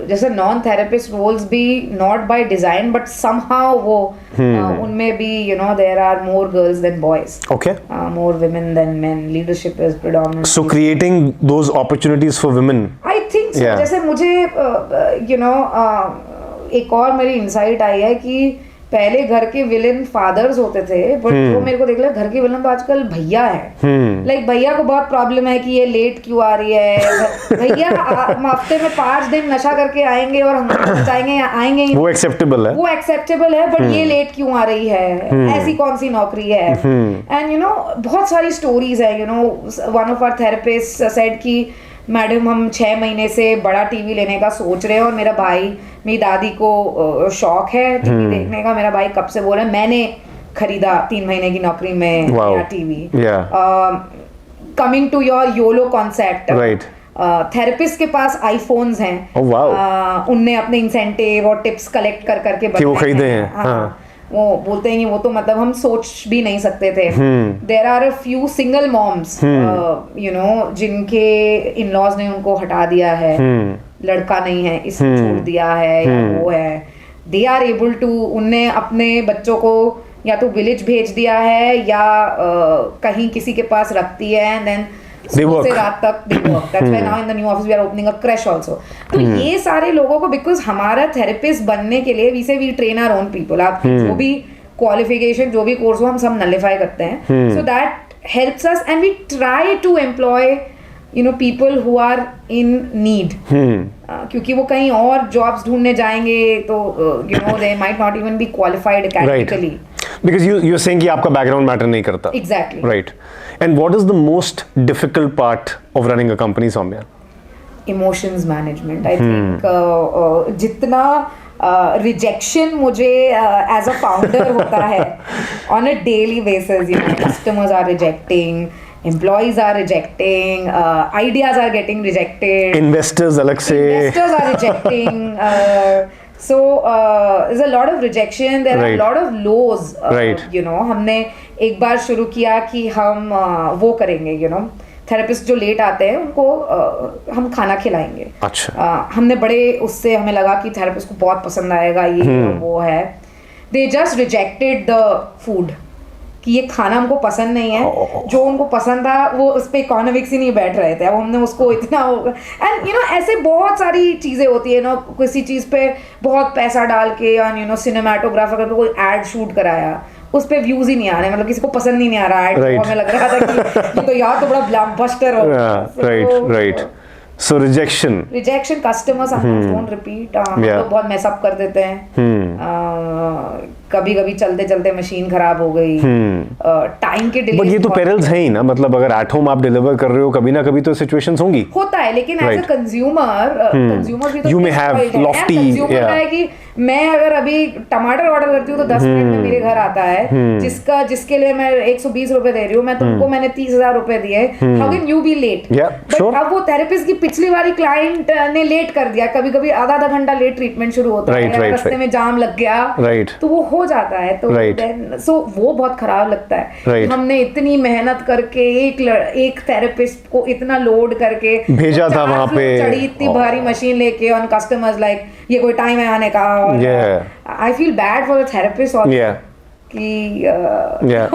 जैसे non therapist roles भी not by design but somehow वो उनमें भी there are more girls than boys. Okay. More women than men. Leadership is predominantly. So creating those opportunities for women. I think so. Yeah. जैसे मुझे एक और मेरी insight आई है कि पहले घर के विलेन फादर्स होते थे बट जो मेरे को देख लिया घर के विलेन तो आजकल भैया है. लाइक भैया को बहुत प्रॉब्लम है कि ये लेट क्यों आ रही है. भैया हफ्ते में 5 दिन नशा करके आएंगे और हम आएंगे वो एक्सेप्टेबल है बट ये लेट क्यों आ रही है. ऐसी कौन सी नौकरी है. एंड बहुत सारी स्टोरीज है. One of our therapist said कि मैडम हम 6 महीने से बड़ा टीवी लेने का सोच रहे हैं और मेरा भाई मेरी दादी को शौक है टीवी देखने का. मेरा भाई कब से बोल रहा है मैंने खरीदा 3 महीने की नौकरी में नया TV. Coming to your YOLO concept. Right. Therapist के पास आईफोन्स हैं. उनने अपने इंसेंटिव और टिप्स कलेक्ट करके वो खरीदे हैं. हाँ. वो बोलते हैं कि वो तो मतलब हम सोच भी नहीं सकते थे. There are a few single moms जिनके इन लॉज ने उनको हटा दिया है. लड़का नहीं है इसने छोड़ दिया है या वो है. दे आर एबल टू उनने अपने बच्चों को या तो विलेज भेज दिया है या कहीं किसी के पास रखती है एंड देन सुबह से रात तक they work. That's why now in the new office we are opening a creche also. तो ये सारे लोगों को बिकॉज हमारा थेरेपिस्ट बनने के लिए we train our own people. आप जो भी क्वालिफिकेशन जो भी कोर्स हो हम सब नलिफाई करते हैं. So that helps us and we try to employ people who are in need. क्योंकि वो कहीं और जॉब्स ढूंढने जाएंगे तो they might not even be qualified academically. Because you're saying कि आपका background matter नहीं करता. Exactly. Right. And what is the most difficult part of running a company, Soumya? Emotions management. I think जितना rejection मुझे as a founder होता है on a daily basis, customers are rejecting, employees are rejecting, ideas are getting rejected, investors अलग से are rejecting. So there's a lot of rejection. There are a lot of lows. हमने एक बार शुरू किया कि हम वो करेंगे थेरेपिस्ट जो लेट आते हैं उनको हम खाना खिलाएंगे. अच्छा. हमने बड़े उससे हमें लगा कि थेरेपिस्ट को बहुत पसंद आएगा ये वो है. They just rejected the food कि ये खाना हमको पसंद नहीं है. जो उनको पसंद था वो उस पर इकोनॉमिक्स ही नहीं बैठ रहे थे. अब हमने उसको इतना एंड ऐसे बहुत सारी चीज़ें होती है किसी चीज़ पे बहुत पैसा डाल के और सिनेमाटोग्राफर का कोई एड शूट कराया उस पे व्यूज ही नहीं आ रहे. मतलब किसी को पसंद ही नहीं आ रहा एड. हमें लग रहा था कि तो यार तो बड़ा ब्लॉकबस्टर हो. Right. So rejection. Customers don't repeat. तो बहुत mess up कर देते हैं. कभी कभी चलते चलते मशीन खराब हो गई. टाइम के डिले. बट ये तो पेरिल्स है ही ना. मतलब अगर एट होम आप डिलीवर कर रहे हो कभी ना कभी तो सिचुएशंस होंगी. होता है लेकिन एज अ कंज्यूमर भी तो यू मे हैव लॉफ्टी. है कि मैं अगर अभी टमाटर ऑर्डर करती हूँ तो 10 मिनट में मेरे घर आता है. जिसके लिए मैं 120 रुपए दे रही हूँ मैं तुमको मैंने 30,000 रुपए दिए. How can you be late. But अब वो थेरेपिस्ट की पिछली वाली क्लाइंट ने लेट कर दिया. कभी कभी आधा घंटा लेट ट्रीटमेंट शुरू होता है. रास्ते में जाम लग गया तो वो हो जाता है तो Right. then so वो बहुत खराब लगता है Right. कि हमने इतनी मेहनत करके एक थेरेपिस्ट को इतना लोड करके भेजा था 4 वहाँ फ्लोर पे। चढ़ी इतनी भारी मशीन लेके ऑन कस्टमर्स लाइक ये कोई टाइम है आने का I feel bad for the therapist और Yeah. कि Yeah.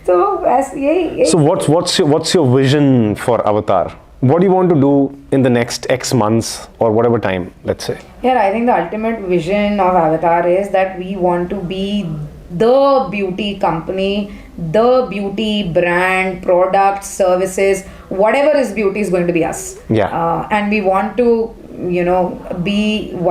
तो ऐसे यही So what's your vision for Avatar? What do you want to do in the next X months or whatever time, let's say? Yeah, I think the ultimate vision of Avatar is that we want to be the beauty company, the beauty brand, products, services, whatever is beauty is going to be us. Yeah. And we want to, be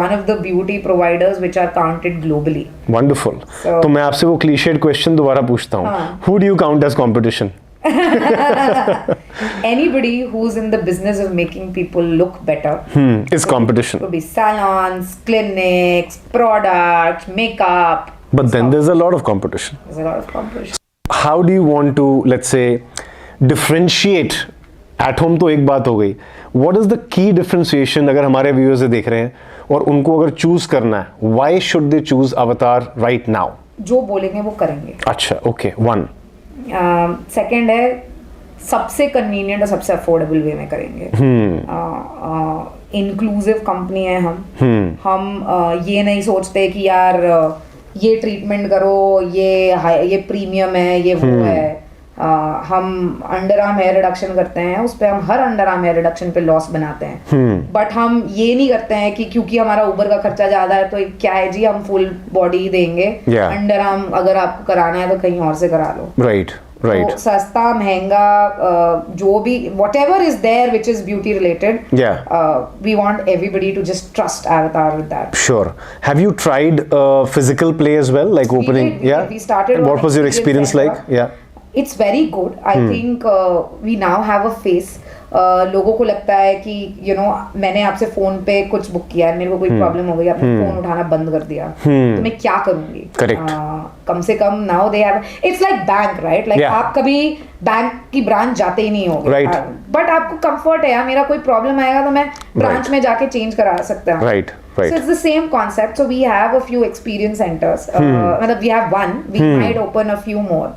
one of the beauty providers which are counted globally. Wonderful. So- तो मैं आपसे वो cliched question दोबारा पूछता हूँ. हाँ. Who do you count as competition? Anybody who's in the business of making people look better. Is competition. Could be salons, clinics, products, makeup. But then there's a lot of competition. There's a lot of competition. How do you want to, let's say, differentiate? At home तो एक बात हो गई. What is the key differentiation अगर हमारे viewers से देख रहे हैं और उनको अगर choose करना है, why should they choose Avatar right now? जो बोलेंगे वो करेंगे. अच्छा, okay, one. सेकंड है सबसे कन्वीनियंट और सबसे अफोर्डेबल वे में करेंगे. इंक्लूसिव कंपनी है हम ये नहीं सोचते कि यार ये ट्रीटमेंट करो, ये प्रीमियम है, ये वो है. हम अंडर आर्म हेयर रिडक्शन करते हैं, उस पर हम हर अंडर आर्म हेयर रिडक्शन पे लॉस बनाते हैं. बट हम ये नहीं करते हैं कि क्योंकि हमारा ऊबर का खर्चा ज्यादा है तो क्या है जी हम फुल बॉडी देंगे. Yeah. अंडर आर्म अगर आपको कराना है तो कहीं और से करा लो. Right, right. तो सस्ता महंगा जो भी whatever is there which is beauty related, Yeah. we want everybody to just trust Avatar with that. Sure. Have you tried physical play as well, like opening? did, we Yeah. did. We started And on what was your experience experience like? center. Yeah. It's very good. I think we now have a face. लोगों को लगता है कि मैंने आपसे phone पे कुछ book किया है, मेरे को कोई प्रॉब्लम हो गई, आपने फोन उठाना बंद कर दिया, तो मैं क्या करूंगी. Correct. कम से come now they have, it's like bank, right? Like Yeah. आप कभी बैंक की ब्रांच जाते ही नहीं होगे, Right. बट आपको कंफर्ट है यार, मेरा कोई प्रॉब्लम आएगा तो मैं ब्रांच में जाके चेंज करा सकता हूँ. Right, right. So it's the same concept. So we have a few experience centers. मतलब we have one. We might open a few more.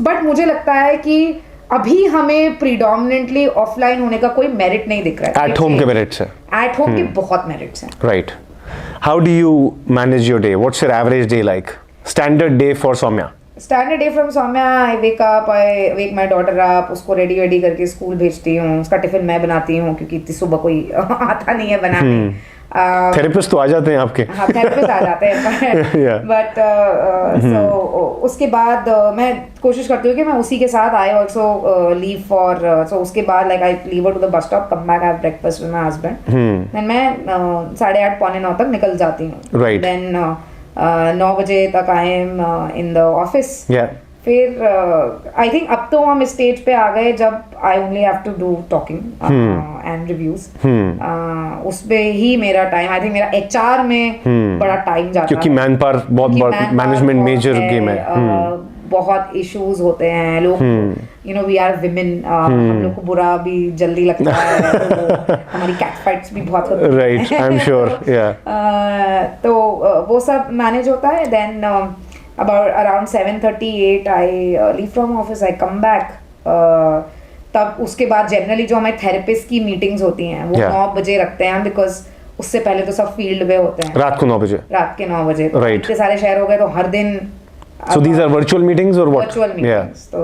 But मुझे लगता है कि अभी हमें predominantly offline होने का कोई merit नहीं दिख रहा है. At home के merits है. At home के बहुत merits हैं. Right. How do you manage your day? What's your average day like? Standard day for Soumya. Standard day from Soumya, I wake up, I wake my daughter up, उसको ready करके school भेजती हूँ, उसका tiffin मैं बनाती हूँ क्योंकि इतनी सुबह कोई आता नहीं है बनाने. थेरेपिस्ट तो आ जाते हैं आपके. हाँ, थेरेपिस्ट आ जाते हैं. Yeah. बट सो उसके बाद मैं कोशिश करती हूँ कि मैं उसी के साथ I also leave for, so उसके बाद like I leave to the bus stop, come back, have breakfast with my husband, then मैं 8:30 पौने 9 तक निकल जाती हूँ. Right. देन 9 बजे तक I am in the office. Yeah. फिर आई थिंक अब तो हम स्टेज पे आ गए जब I only have to do talking and reviews. उस पे ही मेरा टाइम, आई थिंक मेरा एचआर में बड़ा टाइम जाता है क्योंकि मैन पावर बहुत मैनेजमेंट मेजर गेम है. बहुत इश्यूज होते हैं, लोग वी आर विमेन, हम लोग को बुरा भी जल्दी लगता है, तो हमारी कैट फाइट्स भी बहुत होती हैं. Right, I am sure. या तो वो सब मैनेज होता है. Then about around 7:38 I leave from office, I come back. तब उसके बाद जनरली जो हमारे थेरेपिस्ट की मीटिंग्स होती हैं वो 9 बजे रखते हैं, बिकॉज उससे पहले तो सब फील्ड पे होते हैं. रात को 9 बजे. रात के 9 बजे. Right. इतने सारे शहर हो गए तो हर दिन. So these are virtual meetings or what? Virtual meetings. तो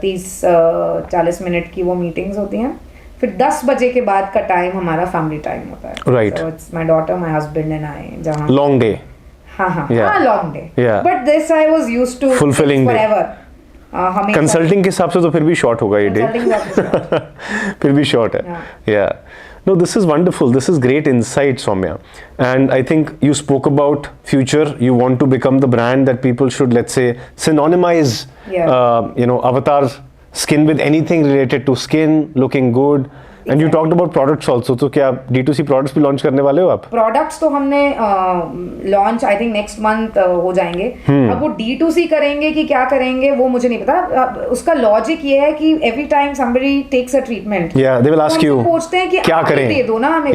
30-40 मिनट की वो मीटिंग्स होती हैं. फिर 10 बजे के बाद का टाइम हमारा फैमिली टाइम होता है. Right. So it's my daughter, my husband and I. जहाँ Long day. हाँ, long day. Yeah. But this I was used to. Fulfilling day. Forever. हमें कंसल्टिंग के हिसाब से तो फिर भी शॉर्ट होगा ये डे. फिर भी शॉर्ट है. या No, this is wonderful. This is great insight, Soumya. And I think you spoke about future. You want to become the brand that people should, let's say, synonymize, Avatar skin with anything related to skin, looking good, and you talked about products also, तो क्या D2C products भी launch करने वाले हो आप? Products तो हमने launch I think next month हो जाएंगे। अब वो D2C करेंगे कि क्या करेंगे वो मुझे नहीं पता। उसका लॉजिक ये है कि every time somebody takes a treatment, they will ask you पूछते हैं कि क्या आप करें, दे दो ना हमें।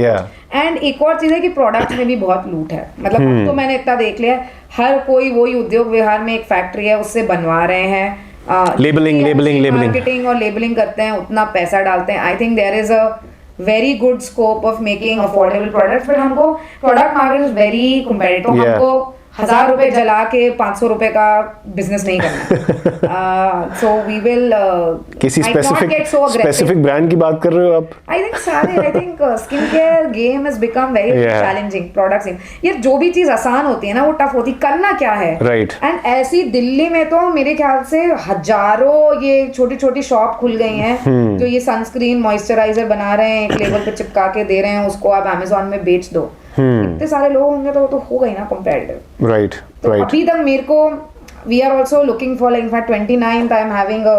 एंड एक और चीज है कि प्रोडक्ट में भी बहुत लूट है, मतलब अब तो मैंने इतना देख लिया, हर कोई वही उद्योग विहार में एक फैक्ट्री है उससे बनवा रहे हैं, लेबलिंग मार्केटिंग और लेबलिंग करते हैं, उतना पैसा डालते हैं। I think there is a very good scope of making affordable products, but हमको product market is very competitive. हमको 1000 रुपए जला के 500 रुपए का बिजनेस नहीं करना। सो वी विल किसी स्पेसिफिक ब्रांड की बात कर रहे हो आप? आई थिंक सारे, I think skin care game has become very challenging. Products यार, जो भी चीज आसान होती है ना वो टफ होती, करना क्या है, राइट। एंड ऐसी दिल्ली में तो मेरे ख्याल से हजारों ये छोटी छोटी शॉप खुल गई हैं जो ये सनस्क्रीन मॉइस्चराइजर बना रहे हैं, एक लेबल पे चिपका के दे रहे हैं, उसको आप अमेज़न में बेच दो। इतने सारे लोग होंगे तो वो तो हो गई ना कंपेटिटिव, राइट। तो अभी तक मेरे को we are also looking for, like in fact 29th I am having a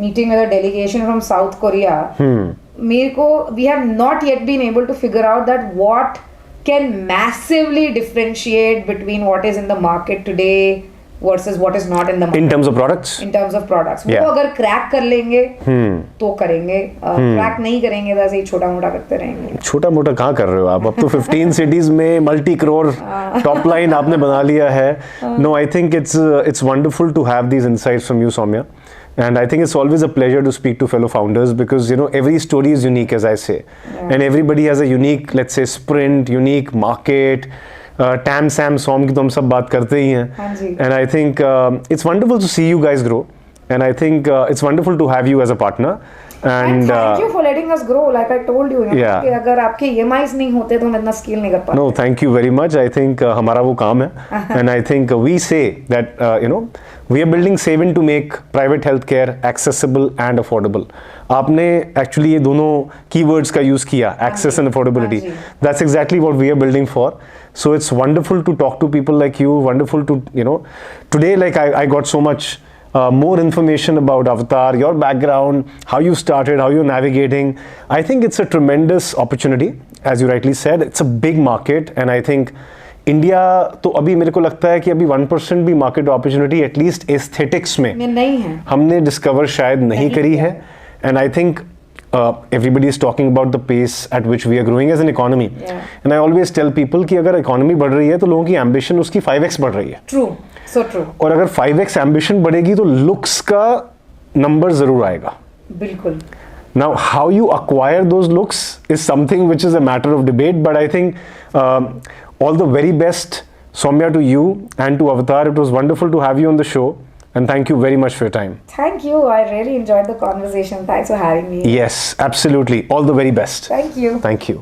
meeting with a delegation from South Korea. मेरे को we have not yet been able to figure out that what can massively differentiate between what is in the market today versus what is not in the market. In terms of products? In terms of products. वो अगर crack कर लेंगे तो करेंगे, crack नहीं करेंगे तो ऐसे ही छोटा मोटा करते रहेंगे। छोटा मोटा कहाँ कर रहे हो आप? अब तो 15 cities में मल्टी करोड़ टॉप लाइन आपने बना लिया है। No, I think it's wonderful to have these insights from you, Soumya. And I think it's always a pleasure to speak to fellow founders because, you know, every story is unique, as I say. And everybody has a unique, let's say, sprint, unique market. TAM SAM SOM की तो हम सब बात करते ही हैं, and I think it's wonderful to see you guys grow, and I think it's wonderful to have you as a partner, and thank you for letting us grow, like I told you कि अगर आपके EMIs नहीं होते तो हम इतना scale नहीं कर पाते। No, thank you very much. I think हमारा वो काम है, and I think we say that you know we are building seven to make private health care accessible and affordable. आपने एक्चुअली ये दोनों कीवर्ड्स का यूज किया, access and affordability, that's exactly what we are building for. So it's wonderful to talk to people like you, wonderful to, you know, today like I got so much more information about Avatar, your background, how you started, how you're navigating. I think it's a tremendous opportunity, as you rightly said. It's a big market, and I think India तो अभी मेरे को लगता है कि अभी 1% भी market opportunity at least aesthetics में नहीं है, हमने डिस्कवर शायद नहीं करी है. And I think everybody is talking about the pace at which we are growing as an economy. And I always tell people कि अगर इकोनॉमी बढ़ रही है तो लोगों की एम्बिशन उसकी 5x बढ़ रही है. True, so true. और अगर 5x एम्बिशन बढ़ेगी तो लुक्स का नंबर जरूर आएगा. बिल्कुल. Now, how you acquire those looks is something which is a matter of debate, but I think all the very best, Soumya, to you and to Avatar. It was wonderful to have you on the show. And thank you very much for your time. Thank you. I really enjoyed the conversation. Thanks for having me. Yes, absolutely. All the very best. Thank you. Thank you.